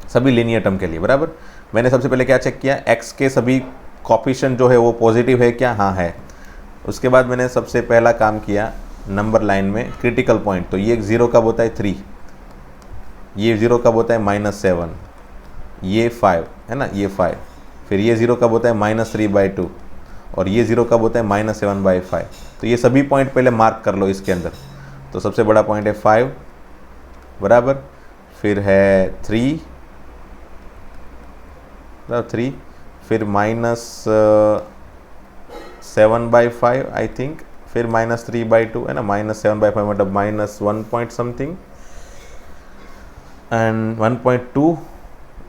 सभी लीनियर टर्म के लिए, बराबर। मैंने सबसे पहले क्या चेक किया, x के सभी कोएफिशिएंट जो है वो पॉजिटिव है क्या? हाँ है। उसके बाद मैंने सबसे पहला काम किया नंबर लाइन में क्रिटिकल पॉइंट, तो ये 0 कब होता है 3, ये 0 कब होता है -7, ये 5 है ना, ये 5, फिर ये 0 कब होता है -3/2, और ये 0 कब होता है -7/5। तो ये सभी पॉइंट पहले मार्क कर लो इसके अंदर। तो सबसे बड़ा पॉइंट है 5, बराबर, फिर है 3, फिर -7/5 आई थिंक, फिर -3/2 है ना, -7/5 मतलब -1 पॉइंट समथिंग एंड 1.2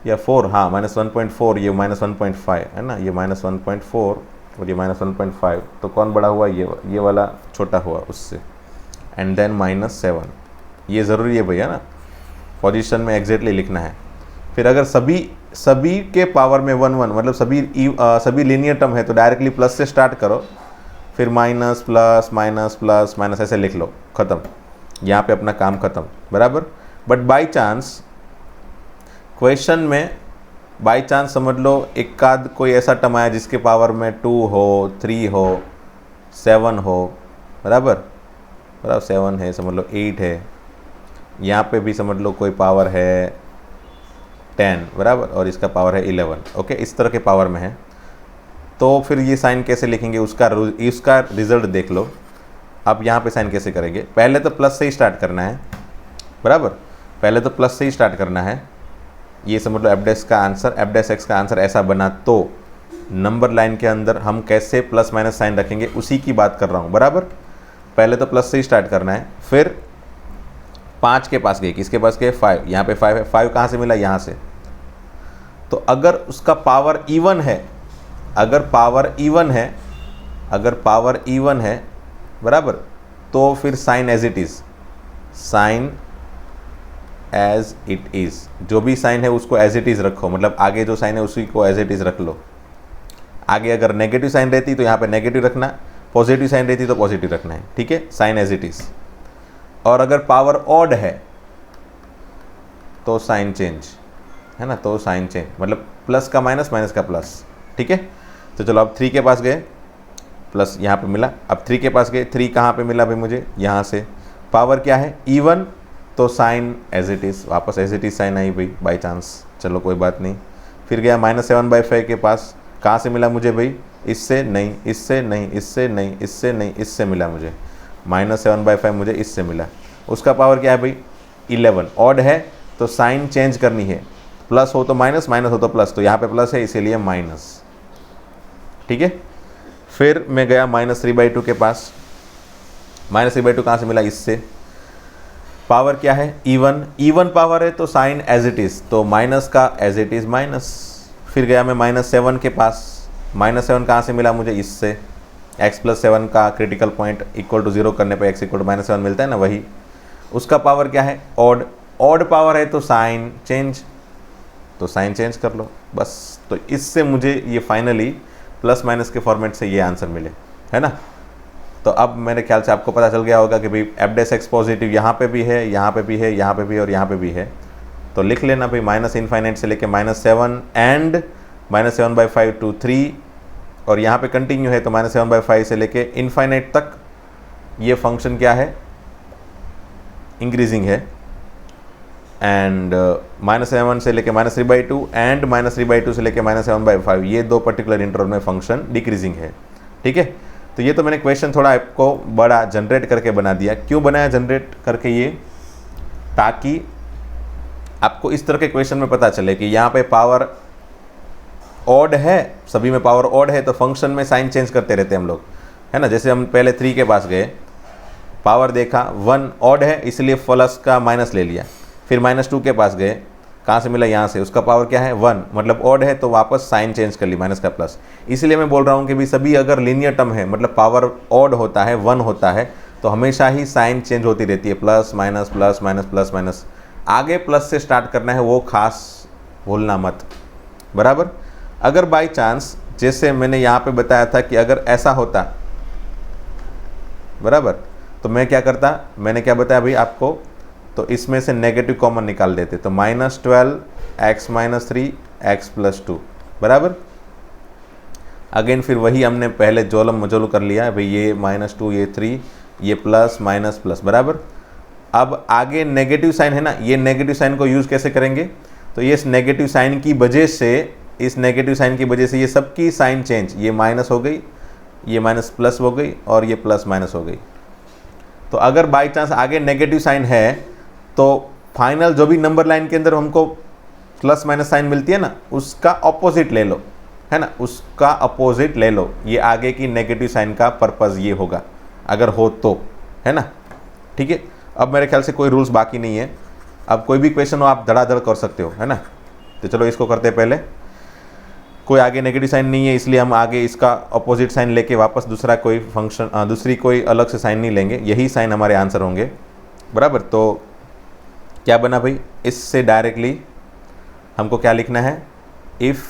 या 4, हाँ -1.4, ये -1.5 है ना, ये -1.4 और ये -1.5, तो कौन बड़ा हुआ? ये वाला छोटा हुआ उससे, एंड देन -7, ये ज़रूरी है भैया ना, पोजीशन में एग्जैक्टली लिखना है। फिर अगर सभी के पावर में 1 1 मतलब सभी लीनियर टर्म है तो डायरेक्टली प्लस से स्टार्ट करो, फिर minus plus minus plus minus ऐसे लिख लो, ख़त्म, यहाँ पे अपना काम ख़त्म, बराबर। बट बाई चांस क्वेश्चन में बाई चांस समझ लो एक आध कोई ऐसा टर्म आया जिसके पावर में 2 हो, 3 हो, 7 हो, बराबर 7 है, समझ लो 8 है, यहाँ पे भी समझ लो कोई पावर है 10, बराबर, और इसका पावर है 11, ओके, इस तरह के पावर में है। तो फिर ये साइन कैसे लिखेंगे, उसका रिजल्ट देख लो। अब यहाँ पे साइन कैसे करेंगे, पहले तो प्लस से ही स्टार्ट करना है, बराबर, पहले तो प्लस से ही स्टार्ट करना है। ये समझ लो एफ डैश का आंसर, एफ डैश एक्स का आंसर ऐसा बना, तो नंबर लाइन के अंदर हम कैसे प्लस माइनस साइन रखेंगे उसी की बात कर रहा हूँ, बराबर। पहले तो प्लस से ही स्टार्ट करना है, फिर 5 के पास गए, किसके पास गए 5, यहाँ पे 5 है, 5 कहाँ से मिला, यहाँ से। तो अगर उसका पावर इवन है, अगर पावर इवन है, अगर पावर इवन है, बराबर, तो फिर sign as it is, sign as it is, जो भी साइन है उसको एज इट इज़ रखो, मतलब आगे जो साइन है उसी को एज इट इज़ रख लो। आगे अगर नेगेटिव साइन रहती तो यहाँ पे नेगेटिव रखना, पॉजिटिव साइन रहती तो पॉजिटिव रखना है, ठीक है, साइन एज इट इज़। और अगर पावर ऑड है तो साइन चेंज, है ना, तो साइन चेंज, मतलब प्लस का माइनस, माइनस का प्लस, ठीक है। तो चलो अब 3 के पास गए, प्लस यहाँ पे मिला, अब 3 के पास गए, 3 कहाँ पे मिला भाई मुझे, यहाँ से। पावर क्या है, इवन, तो साइन एज इट इज़, वापस एज इट इज़ साइन आई भाई बाई चांस, चलो कोई बात नहीं। फिर गया -7/5 के पास, कहाँ से मिला मुझे भाई, इससे नहीं, इससे नहीं, इससे नहीं, इससे नहीं, इससे मिला मुझे, -7/5 मुझे इससे मिला। उसका पावर क्या है भाई 11, ऑड है तो साइन चेंज करनी है, प्लस हो तो माइनस, माइनस हो तो प्लस, तो यहाँ पे प्लस है इसीलिए माइनस, ठीक है। फिर मैं गया -3/2 के पास, -3/2 कहाँ से मिला, इससे। पावर क्या है, इवन, इवन पावर है तो साइन एज इट इज़, तो माइनस का एज इट इज़ माइनस। फिर गया मैं -7 के पास, -7 कहाँ से मिला मुझे, इससे। x + 7 का क्रिटिकल पॉइंट इक्वल टू 0 करने पर x = -7 मिलता है ना, वही। उसका पावर क्या है, ऑड, ऑड पावर है तो साइन चेंज, तो साइन चेंज कर लो बस। तो इससे मुझे ये फाइनली प्लस माइनस के फॉर्मेट से ये आंसर मिले, है ना। तो अब मेरे ख्याल से आपको पता चल गया होगा कि भाई एफ डैश एक्स पॉजिटिव यहाँ पे भी है, यहाँ पे भी है, यहाँ पे भी और यहाँ पे भी है। तो लिख लेना भाई -∞ से लेके -7 एंड -7/5 to 3, और यहाँ पे कंटिन्यू है तो -7/5 से लेके इनफाइनाइट तक ये फंक्शन क्या है, इंक्रीजिंग है। एंड -7 से लेके -3/2 एंड -3/2 से लेके -7/5, ये दो पर्टिकुलर इंटरवल में फंक्शन डिक्रीजिंग है, ठीक है। तो ये तो मैंने क्वेश्चन थोड़ा आपको बड़ा जनरेट करके बना दिया। क्यों बनाया जनरेट करके ये, ताकि आपको इस तरह के क्वेश्चन में पता चले कि यहाँ पे पावर ऑड है, सभी में पावर ऑड है तो फंक्शन में साइन चेंज करते रहते हैं हम लोग, है ना। जैसे हम पहले 3 के पास गए, पावर देखा 1 ऑड है इसलिए प्लस का माइनस ले लिया। फिर -2 के पास गए, कहाँ से मिला, यहाँ से, उसका पावर क्या है 1, मतलब ऑड है तो वापस साइन चेंज कर ली, माइनस का प्लस। इसलिए मैं बोल रहा हूँ कि भी सभी अगर लीनियर टर्म है, मतलब पावर ऑड होता है, 1 होता है, तो हमेशा ही साइन चेंज होती रहती है, plus minus plus minus plus minus. आगे प्लस से स्टार्ट करना है, वो खास भूलना मत, बराबर। अगर बाई चांस जैसे मैंने यहाँ पे बताया था कि अगर ऐसा होता, बराबर, तो मैं क्या करता, मैंने क्या बताया भाई आपको, तो इसमें से नेगेटिव कॉमन निकाल देते, तो -12 x - 3 x + 2, बराबर। अगेन फिर वही हमने पहले जोलम मजोल कर लिया भाई, ये -2, ये 3, ये प्लस माइनस प्लस, बराबर। अब आगे नेगेटिव साइन है ना, ये नेगेटिव साइन को यूज़ कैसे करेंगे, तो ये इस नेगेटिव साइन की वजह से, इस नेगेटिव साइन की वजह से ये सबकी साइन चेंज, ये माइनस हो गई, ये माइनस प्लस हो गई, और ये प्लस माइनस हो गई। तो अगर बाई चांस आगे नेगेटिव साइन है तो फाइनल जो भी नंबर लाइन के अंदर हमको प्लस माइनस साइन मिलती है ना, उसका अपोजिट ले लो, है ना, उसका अपोजिट ले लो। ये आगे की नेगेटिव साइन का पर्पज़ ये होगा, अगर हो तो, है ना, ठीक है। अब मेरे ख्याल से कोई रूल्स बाकी नहीं है, अब कोई भी क्वेश्चन हो आप धड़ाधड़ कर सकते हो, है ना। तो चलो इसको करते हैं पहले। कोई आगे नेगेटिव साइन नहीं है इसलिए हम आगे इसका अपोजिट साइन लेके वापस दूसरा कोई फंक्शन, दूसरी कोई अलग से साइन नहीं लेंगे, यही साइन हमारे आंसर होंगे, बराबर। तो क्या बना भाई, इससे डायरेक्टली हमको क्या लिखना है, if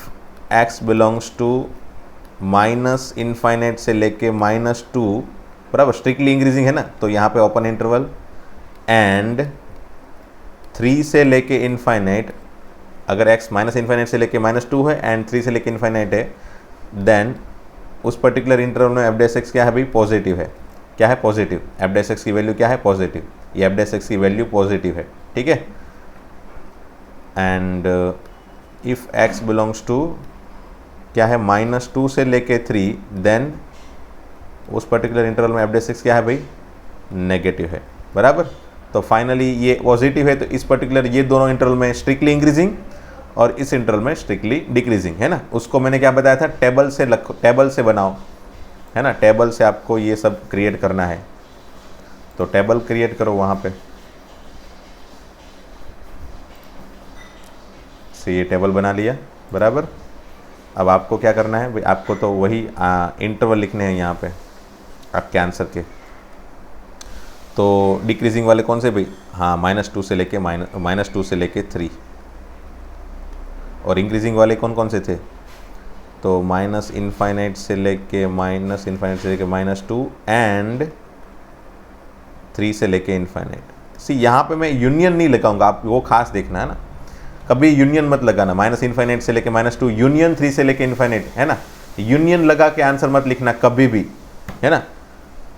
x belongs to minus infinite से लेके -2, बराबर, स्ट्रिक्टली इंक्रीजिंग है ना, तो यहाँ पे ओपन इंटरवल, एंड 3 से लेके इनफाइनाइट, अगर x माइनस इनफाइनाइट से लेके -2 है एंड 3 से लेके इनफाइनाइट है, देन उस पर्टिकुलर इंटरवल में f' क्या है भाई, पॉजिटिव है। क्या है, पॉजिटिव। f' की वैल्यू क्या है, पॉजिटिव। ये f' की वैल्यू पॉजिटिव है, ठीक है। And if x belongs to क्या है, -2 से लेके 3, देन उस पर्टिकुलर इंटरवल में f' क्या है भाई, नेगेटिव है, बराबर। तो फाइनली ये पॉजिटिव है, तो इस पर्टिकुलर ये दोनों इंटरवल में स्ट्रिक्टली इंक्रीजिंग और इस इंटरवल में स्ट्रिक्टली डिक्रीजिंग, है ना। उसको मैंने क्या बताया था, टेबल से टेबल से बनाओ, है ना, टेबल से आपको ये सब क्रिएट करना है। तो टेबल क्रिएट करो वहाँ पे, से ये टेबल बना लिया, बराबर। अब आपको क्या करना है भाई, आपको तो वही इंटरवल लिखने हैं यहाँ पे आपके आंसर के। तो डिक्रीजिंग वाले कौन से भाई, हाँ, -2 से लेके -2 से लेके 3, और इंक्रीजिंग वाले कौन कौन से थे, तो माइनस इनफाइनाइट से लेके -2 एंड 3 से लेके इनफाइनाइट। सी यहाँ पे मैं यूनियन नहीं लगाऊंगा, आप वो खास देखना है ना, कभी यूनियन मत लगाना, माइनस इनफाइनाइट से लेके -2 यूनियन 3 से लेके इनफाइनाइट, है ना। यूनियन लगा के आंसर मत लिखना कभी भी, है ना।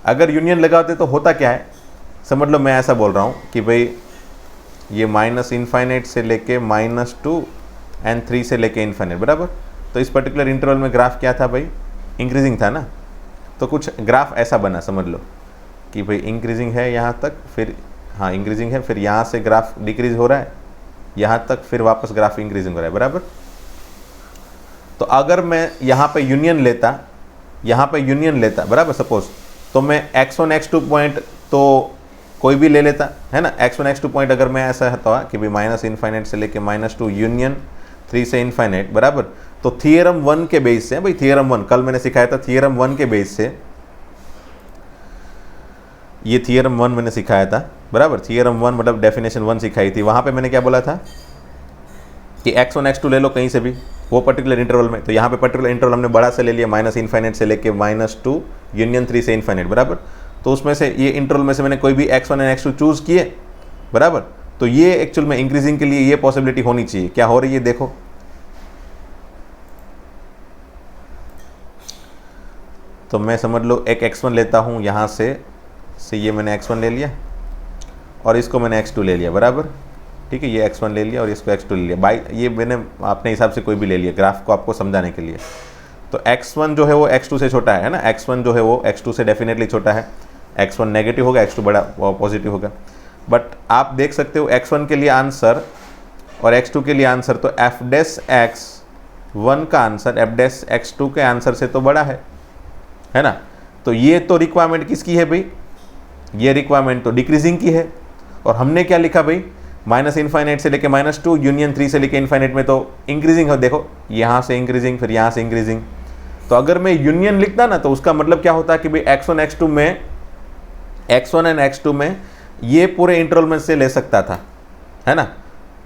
अगर यूनियन लगाते तो होता क्या है, समझ लो मैं ऐसा बोल रहा हूँ कि भाई ये माइनस इनफाइनाइट से लेके -2 एंड 3 से लेके इनफाइनाइट, बराबर। तो इस पर्टिकुलर इंटरवल में ग्राफ क्या था भाई, इंक्रीजिंग था ना। तो कुछ ग्राफ ऐसा बना, समझ लो कि भाई इंक्रीजिंग है यहाँ तक, फिर हाँ इंक्रीजिंग है, फिर यहाँ से ग्राफ डिक्रीज हो रहा है यहाँ तक, फिर वापस ग्राफ इंक्रीजिंग हो रहा है, बराबर। तो अगर मैं यहाँ पे यूनियन लेता, बराबर, सपोज, तो मैं x1 x2 पॉइंट तो कोई भी ले लेता, है ना। x1 x2 पॉइंट अगर मैं ऐसा होता कि भाई माइनस इनफाइनाइट से लेके -2 यूनियन 3 से इनफाइनाइट, बराबर। तो थियरम 1 के बेस से भाई, थियरम 1 कल मैंने सिखाया था, थियरम 1 के बेस से, ये थियरम 1 मैंने सिखाया था, बराबर। थियरम 1 मतलब डेफिनेशन 1 सिखाई थी, वहाँ पे मैंने क्या बोला था कि x1 x2 ले लो कहीं से भी वो पर्टिकुलर इंटरवल में। तो यहाँ पे पर्टिकुलर इंटरवल हमने बड़ा से ले लिया, माइनस इनफाइनाइट से लेके -2 यूनियन 3 से इनफाइनाइट, बराबर। तो उसमें से ये इंटरवल में से मैंने कोई भी x1 एंड x2 चूज किए, बराबर। तो ये एक्चुअल में इंक्रीजिंग के लिए ये पॉसिबिलिटी होनी चाहिए। क्या हो रही है देखो, तो मैं समझ लो एक x1 लेता हूँ यहाँ से ये मैंने x1 ले लिया और इसको मैंने x2 ले लिया, बराबर, ठीक है। ये x1 ले लिया और इसको x2 ले लिया, बाई ये मैंने अपने हिसाब से कोई भी ले लिया ग्राफ को आपको समझाने के लिए। तो x1 जो है वो x2 से छोटा है ना, x1 जो है वो x2 से डेफिनेटली छोटा है, x1 नेगेटिव होगा, x2 बड़ा पॉजिटिव होगा। बट आप देख सकते हो x1 के लिए आंसर और x2 के लिए आंसर, तो f'(x1) का आंसर f'(x2) के आंसर से तो बड़ा है ना। तो ये तो रिक्वायरमेंट किसकी है भाई, ये रिक्वायरमेंट तो डिक्रीजिंग की है। और हमने क्या लिखा भाई, माइनस इनफाइनाइट से लेके -2 यूनियन 3 से लेके इनफाइनाइट में तो इंक्रीजिंग है, देखो यहाँ से इंक्रीजिंग, फिर यहाँ से इंक्रीजिंग। तो अगर मैं यूनियन लिखता ना, तो उसका मतलब क्या होता है कि भाई x1 एंड x2 में ये पूरे इंटरवल में से ले सकता था, है ना।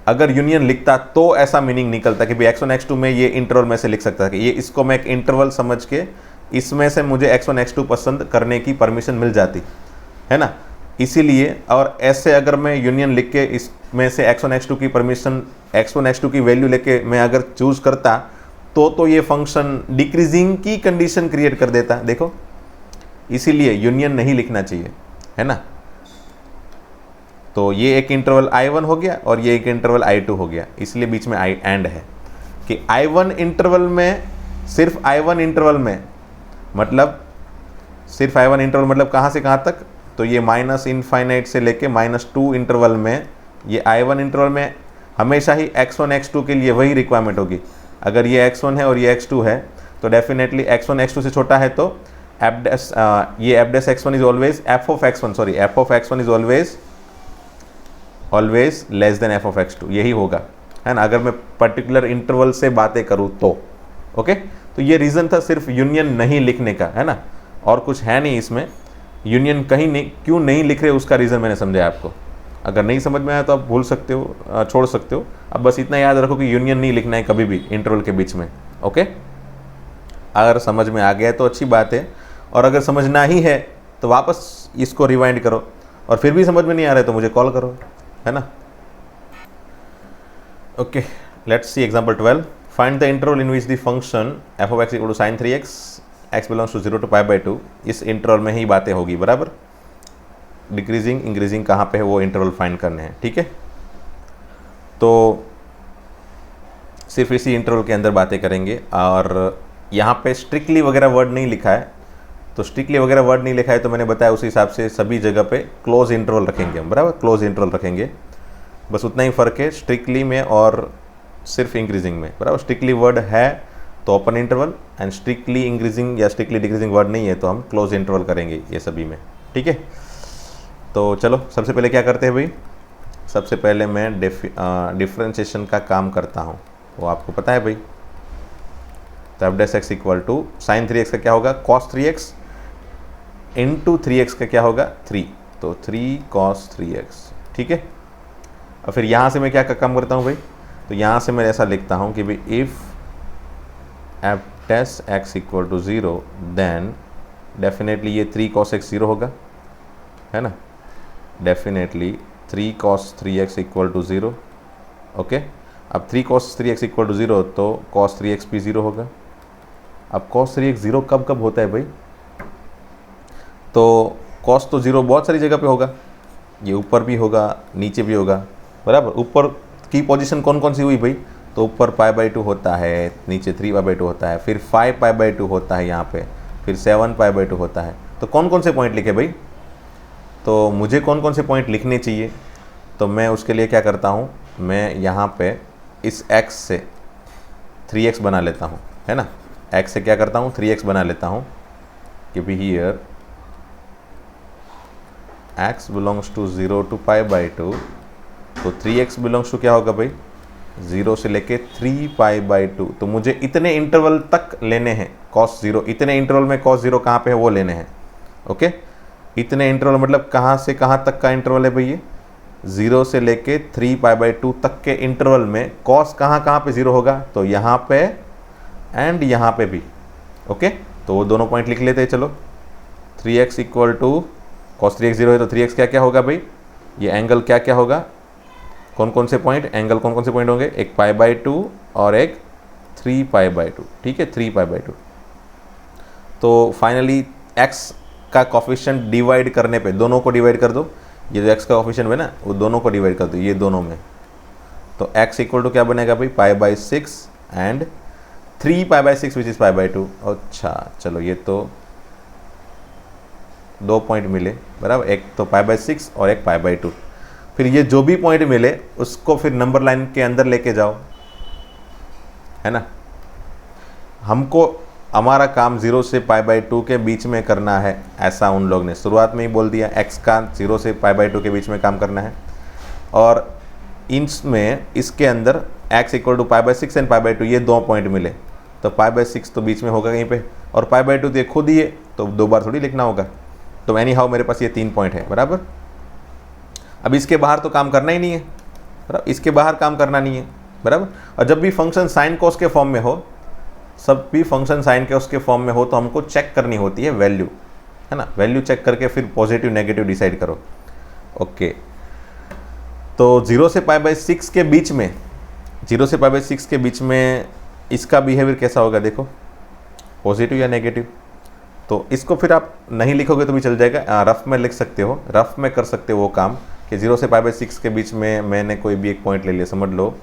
अगर यूनियन लिखता तो ऐसा मीनिंग निकलता कि भाई x1 x2 में ये इंटरवल में से लिख सकता था कि ये, इसको मैं एक इंटरवल समझ के इसमें से मुझे x1 x2 पसंद करने की परमिशन मिल जाती, है ना। इसीलिए, और ऐसे अगर मैं यूनियन लिख के इसमें से x1 x2 की परमिशन, x1 x2 की वैल्यू लेके मैं अगर चूज करता तो ये फंक्शन डिक्रीजिंग की कंडीशन क्रिएट कर देता, देखो। इसीलिए यूनियन नहीं लिखना चाहिए, है ना। तो ये एक इंटरवल I1 हो गया और ये एक इंटरवल I2 हो गया, इसलिए बीच में I एंड है कि I1 इंटरवल में, सिर्फ I1 इंटरवल में, मतलब सिर्फ I1 इंटरवल मतलब कहाँ से कहाँ तक, तो ये माइनस इनफाइनाइट से लेके -2 इंटरवल में, ये I1 इंटरवल में हमेशा ही x1 x2 के लिए वही रिक्वायरमेंट होगी। अगर ये x1 है और ये x2 है तो डेफिनेटली x1 x2 से छोटा है, तो ये f'(x1) is always f(x1) is always less than f(x2), यही होगा, है ना। अगर मैं पर्टिकुलर इंटरवल से बातें करूँ तो ओके। तो ये रीज़न था सिर्फ यूनियन नहीं लिखने का, है ना, और कुछ है नहीं इसमें। यूनियन कहीं नहीं, क्यों नहीं लिख रहे उसका रीज़न मैंने समझाया आपको। अगर नहीं समझ में आया तो आप भूल सकते हो, छोड़ सकते हो। अब बस इतना याद रखो कि यूनियन नहीं लिखना है कभी भी इंटरवल के बीच में, ओके। अगर समझ में आ गया है तो अच्छी बात है, और अगर समझना ही है तो वापस इसको रिवाइंड करो, और फिर भी समझ में नहीं आ रहा है तो मुझे कॉल करो, है ना। Okay, let's see example 12। Find the interval in which the function f of x equal to sine 3x x belongs to 0 to π/2। इस इंटरवल में ही बातें होगी, बराबर। डिक्रीजिंग इंक्रीजिंग कहाँ पे है वो इंटरवल फाइंड करने हैं, ठीक है। तो सिर्फ इसी इंटरवल के अंदर बातें करेंगे, और यहाँ पे स्ट्रिक्टली वगैरह वर्ड नहीं लिखा है, तो स्ट्रिक्टली वगैरह वर्ड नहीं लिखा है तो मैंने बताया उस हिसाब से सभी जगह पे क्लोज इंटरवल रखेंगे हम, बराबर। क्लोज इंटरवल रखेंगे, बस उतना ही फ़र्क है स्ट्रिक्टली में और सिर्फ इंक्रीजिंग में, बराबर। स्ट्रिक्टली वर्ड है तो open interval, and strictly increasing या स्ट्रिक्टली डिक्रीजिंग वर्ड नहीं है तो हम क्लोज इंटरवल करेंगे ये सभी में, ठीक है। तो चलो सबसे पहले क्या करते हैं भाई, सबसे पहले मैं डिफ्रेंशिएशन का काम करता हूँ, वो आपको पता है भाई। तो f dash x equal to sine 3x का क्या होगा, कॉस 3x इंटू 3x का क्या होगा 3, तो 3 cos 3x, ठीक है। और फिर यहाँ से मैं क्या काम करता हूँ भाई, तो यहाँ से मैं ऐसा लिखता हूँ कि भाई if f dash x equal to 0 then definitely ये 3 cos x 0 होगा, है ना। Definitely 3 cos 3x equal to 0, okay. अब 3 cos 3x इक्वल टू 0 तो cos 3x भी 0 होगा। अब cos 3x 0 कब कब होता है भाई, तो cos तो 0 बहुत सारी जगह पे होगा, ये ऊपर भी होगा नीचे भी होगा, बराबर। ऊपर की पोजीशन कौन कौन सी हुई भाई, तो ऊपर π/2 होता है, नीचे 3π/2 होता है, फिर 5π/2 होता है यहाँ पे, फिर 7π/2 होता है। तो कौन कौन से पॉइंट लिखे भाई, तो मुझे कौन कौन से पॉइंट लिखने चाहिए, तो मैं उसके लिए क्या करता हूँ, मैं यहाँ पे इस x से 3x बना लेता हूँ, है ना। x से क्या करता हूँ 3x बना लेता हूँ कि भी here x belongs to 0 to π/2, तो 3x बिलोंग्स टू क्या होगा भाई 0 से लेके 3π/2। तो मुझे इतने इंटरवल तक लेने हैं cos 0, इतने इंटरवल में cos 0 कहाँ पे है वो लेने हैं, ओके। इतने इंटरवल मतलब कहाँ से कहाँ तक का इंटरवल है भाई, ये 0 से लेके 3π/2 तक के इंटरवल में cos कहाँ कहाँ पे 0 होगा, तो यहाँ पे एंड यहाँ पे भी, ओके। तो वो दोनों पॉइंट लिख लेते हैं, चलो। 3x equal to cos 3x 0 है तो 3x क्या क्या होगा भाई, ये एंगल क्या क्या होगा, कौन कौन से पॉइंट, एंगल कौन कौन से पॉइंट होंगे, एक π/2 और एक 3π/2, ठीक है, 3π/2। तो फाइनली x का कोफिशिएंट डिवाइड करने पे, दोनों को डिवाइड कर दो, ये जो x का कोफिशिएंट है ना वो दोनों को डिवाइड कर दो, ये दोनों में, तो x इक्वल टू क्या बनेगा भाई π/6 एंड 3π/6 विच इज़ π/2। अच्छा चलो, ये तो 2 पॉइंट मिले, बराबर, एक तो π/6 और एक π/2। फिर ये जो भी पॉइंट मिले उसको फिर नंबर लाइन के अंदर लेके जाओ, है ना। हमको हमारा काम 0 से π/2 के बीच में करना है, ऐसा उन लोग ने शुरुआत में ही बोल दिया, x का 0 से π/2 के बीच में काम करना है। और इसमें इसके अंदर x इक्वल टू π/6 एंड π/2 ये 2 पॉइंट मिले, तो π/6 तो बीच में होगा कहीं पे, और π/2 तो ये खुद ही है तो 2 बार थोड़ी लिखना होगा। तो एनी हाउ मेरे पास ये 3 पॉइंट है, बराबर। अब इसके बाहर तो काम करना ही नहीं है, बराबर, इसके बाहर काम करना नहीं है, बराबर। और जब भी फंक्शन साइन कोस के फॉर्म में हो, सब भी फंक्शन साइन के उसके फॉर्म में हो तो हमको चेक करनी होती है वैल्यू, है ना। वैल्यू चेक करके फिर पॉजिटिव नेगेटिव डिसाइड करो, ओके। तो 0 से π/6 के बीच में, 0 से π/6 के बीच में इसका बिहेवियर कैसा होगा देखो, पॉजिटिव या नेगेटिव। तो इसको फिर आप नहीं लिखोगे तो भी चल जाएगा, रफ में लिख सकते हो, रफ में कर सकते हो वो काम कि 0 से π/6 के बीच में मैंने कोई भी एक पॉइंट ले लिया, समझ लो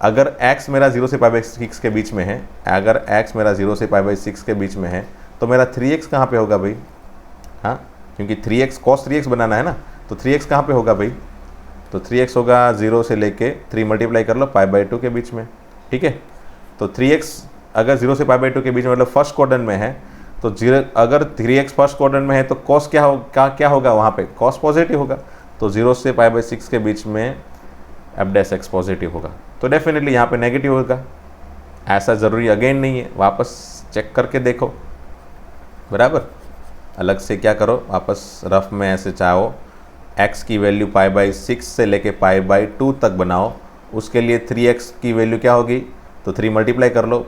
अगर x मेरा 0 से π/6 के बीच में है, अगर x मेरा 0 से π/6 के बीच में है तो मेरा 3x कहाँ पे होगा भाई, हाँ, क्योंकि 3x cos 3x बनाना है ना, तो 3x कहाँ पे होगा भाई, तो 3x होगा 0 से लेके 3 मल्टीप्लाई कर लो π/2 के बीच में, ठीक है। तो 3x अगर 0 से π/2 के बीच में मतलब फर्स्ट क्वाड्रेंट में है, तो 0 अगर 3x फर्स्ट क्वाड्रेंट में है तो cos क्या होगा वहाँ पे, cos पॉजिटिव होगा। तो 0 से π/6 के बीच में एफ डैश एक्स पॉजिटिव होगा, तो डेफिनेटली यहाँ पे नेगेटिव होगा। ऐसा ज़रूरी अगेन नहीं है, वापस चेक करके देखो, बराबर। अलग से क्या करो, वापस रफ में ऐसे चाहो x की वैल्यू π/6 से लेके π/2 तक बनाओ, उसके लिए 3x की वैल्यू क्या होगी, तो 3 मल्टीप्लाई कर लो,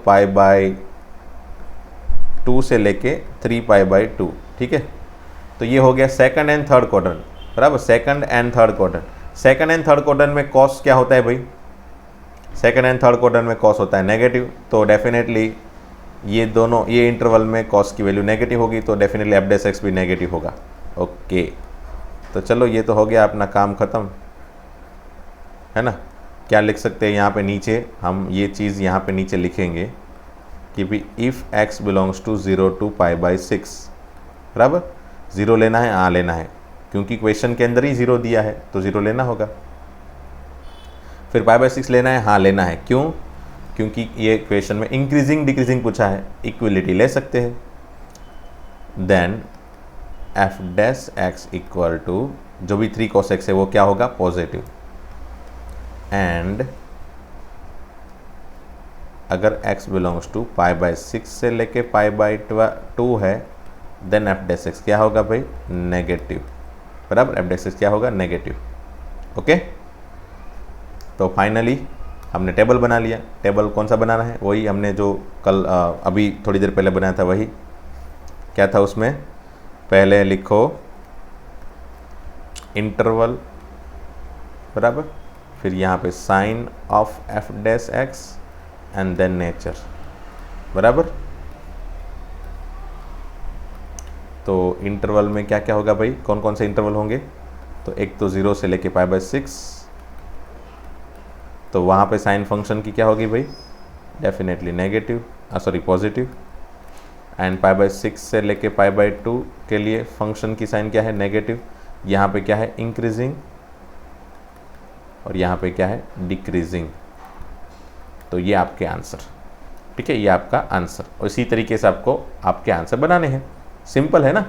2 से लेके 3π/2, ठीक है। तो ये हो गया सेकंड एंड थर्ड क्वाड्रेंट, बराबर, second and third quadrant. Second and third quadrant में कॉस क्या होता है भाई, सेकंड एंड थर्ड क्वाड्रेंट में कॉस होता है नेगेटिव, तो डेफिनेटली ये दोनों, ये इंटरवल में कॉस की वैल्यू नेगेटिव होगी, तो डेफिनेटली f' भी नेगेटिव होगा। ओके, तो चलो ये तो हो गया अपना काम ख़त्म, है ना। क्या लिख सकते हैं यहाँ पे नीचे, हम ये चीज़ यहाँ पे नीचे लिखेंगे कि भी if x belongs to 0 to π/6, बराबर। 0 लेना है, हाँ लेना है, क्योंकि क्वेश्चन के अंदर ही 0 दिया है तो 0 लेना होगा। फिर π/6 लेना है, हाँ लेना है, क्यों, क्योंकि ये क्वेश्चन में इंक्रीजिंग डिक्रीजिंग पूछा है, इक्वलिटी ले सकते हैं। देन f' इक्वल टू जो भी 3 cos x है वो क्या होगा, पॉजिटिव। एंड अगर x बिलोंग्स टू π/6 से लेके π/2 है, देन f' क्या होगा भाई, नेगेटिव, बराबर। f' क्या होगा, नेगेटिव। ओके, तो फाइनली हमने टेबल बना लिया। टेबल कौन सा बनाना है, वही हमने जो कल अभी थोड़ी देर पहले बनाया था, वही क्या था उसमें, पहले लिखो इंटरवल, बराबर, फिर यहाँ पे sign of f' and then nature, बराबर। तो इंटरवल में क्या क्या होगा भाई, कौन कौन से इंटरवल होंगे, तो एक तो 0 से लेके π/6, तो वहाँ पे साइन फंक्शन की क्या होगी भाई, definitely negative, sorry positive. And π/6 से लेके π/2 के लिए फंक्शन की साइन क्या है, नेगेटिव। यहाँ पे क्या है, इंक्रीजिंग, और यहाँ पे क्या है, डिक्रीजिंग। तो ये आपके आंसर, ठीक है, ये आपका आंसर। और इसी तरीके से आपको आपके आंसर बनाने हैं। सिंपल है ना,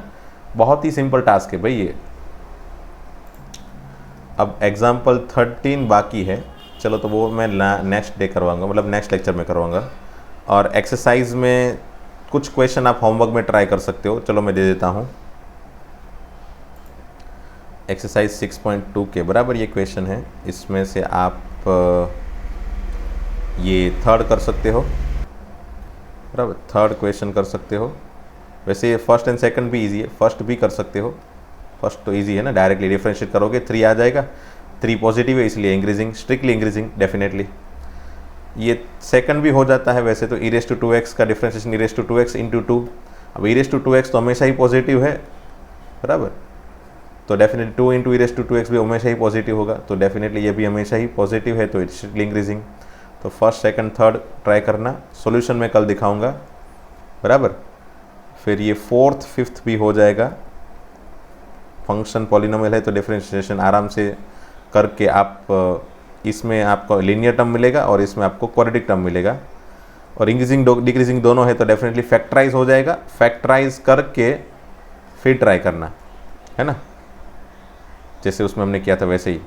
बहुत ही सिंपल टास्क है भाई ये। अब एग्जाम्पल 13 बाकी है, चलो तो वो मैं नेक्स्ट डे करवाऊंगा, मतलब नेक्स्ट लेक्चर में करवाऊंगा। और एक्सरसाइज में कुछ क्वेश्चन आप होमवर्क में ट्राई कर सकते हो, चलो मैं दे देता हूँ। एक्सरसाइज 6.2 के बराबर ये क्वेश्चन है, इसमें से आप ये थर्ड कर सकते हो, बराबर, थर्ड क्वेश्चन कर सकते हो। वैसे फर्स्ट एंड सेकंड भी इजी है, फर्स्ट भी कर सकते हो। फर्स्ट तो इजी है ना, डायरेक्टली डिफरेंशिएट करोगे 3 आ जाएगा, 3 पॉजिटिव है इसलिए इंक्रीजिंग, स्ट्रिक्टली इंक्रीजिंग डेफिनेटली। ये सेकंड भी हो जाता है वैसे तो, e⁻²x का डिफरेंशिएशन e⁻²x इंटू 2। अब e⁻²x तो हमेशा ही पॉजिटिव है, बराबर, तो डेफिनेटली 2 इंटू e⁻²x भी हमेशा ही पॉजिटिव होगा, तो डेफिनेटली ये भी हमेशा ही पॉजिटिव है, तो इट्स स्ट्रिक्टली इंक्रीजिंग। तो फर्स्ट सेकंड थर्ड ट्राई करना, सॉल्यूशन में कल दिखाऊंगा, बराबर। फिर ये फोर्थ फिफ्थ भी हो जाएगा, फंक्शन पॉलिनोमियल है तो डिफरेंशिएशन आराम से करके आप इसमें आपको लीनियर टर्म मिलेगा और इसमें आपको क्वाड्रेटिक टर्म मिलेगा। और इंक्रीजिंग डिक्रीजिंग दोनों है तो डेफिनेटली फैक्टराइज हो जाएगा, फैक्टराइज करके फिर ट्राई करना है ना, जैसे उसमें हमने किया था वैसे ही।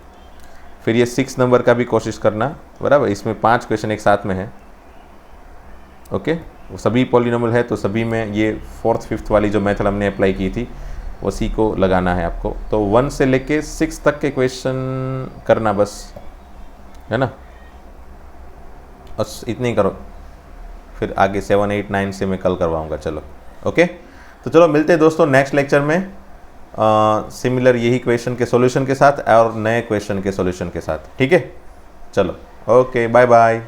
फिर ये 6 नंबर का भी कोशिश करना, बराबर, इसमें 5 क्वेश्चन एक साथ में है। ओके, वो सभी पॉलिनोमियल है तो सभी में ये फोर्थ फिफ्थ वाली जो मेथड हमने अप्लाई की थी उसी को लगाना है आपको। तो 1 से लेके 6 तक के क्वेश्चन करना बस, है ना, बस इतने ही करो। फिर आगे 7, 8, 9 से मैं कल करवाऊंगा। चलो ओके, तो चलो मिलते हैं दोस्तों नेक्स्ट लेक्चर में सिमिलर यही क्वेश्चन के सॉल्यूशन के साथ और नए क्वेश्चन के सॉल्यूशन के साथ, ठीक है। चलो ओके, बाय बाय।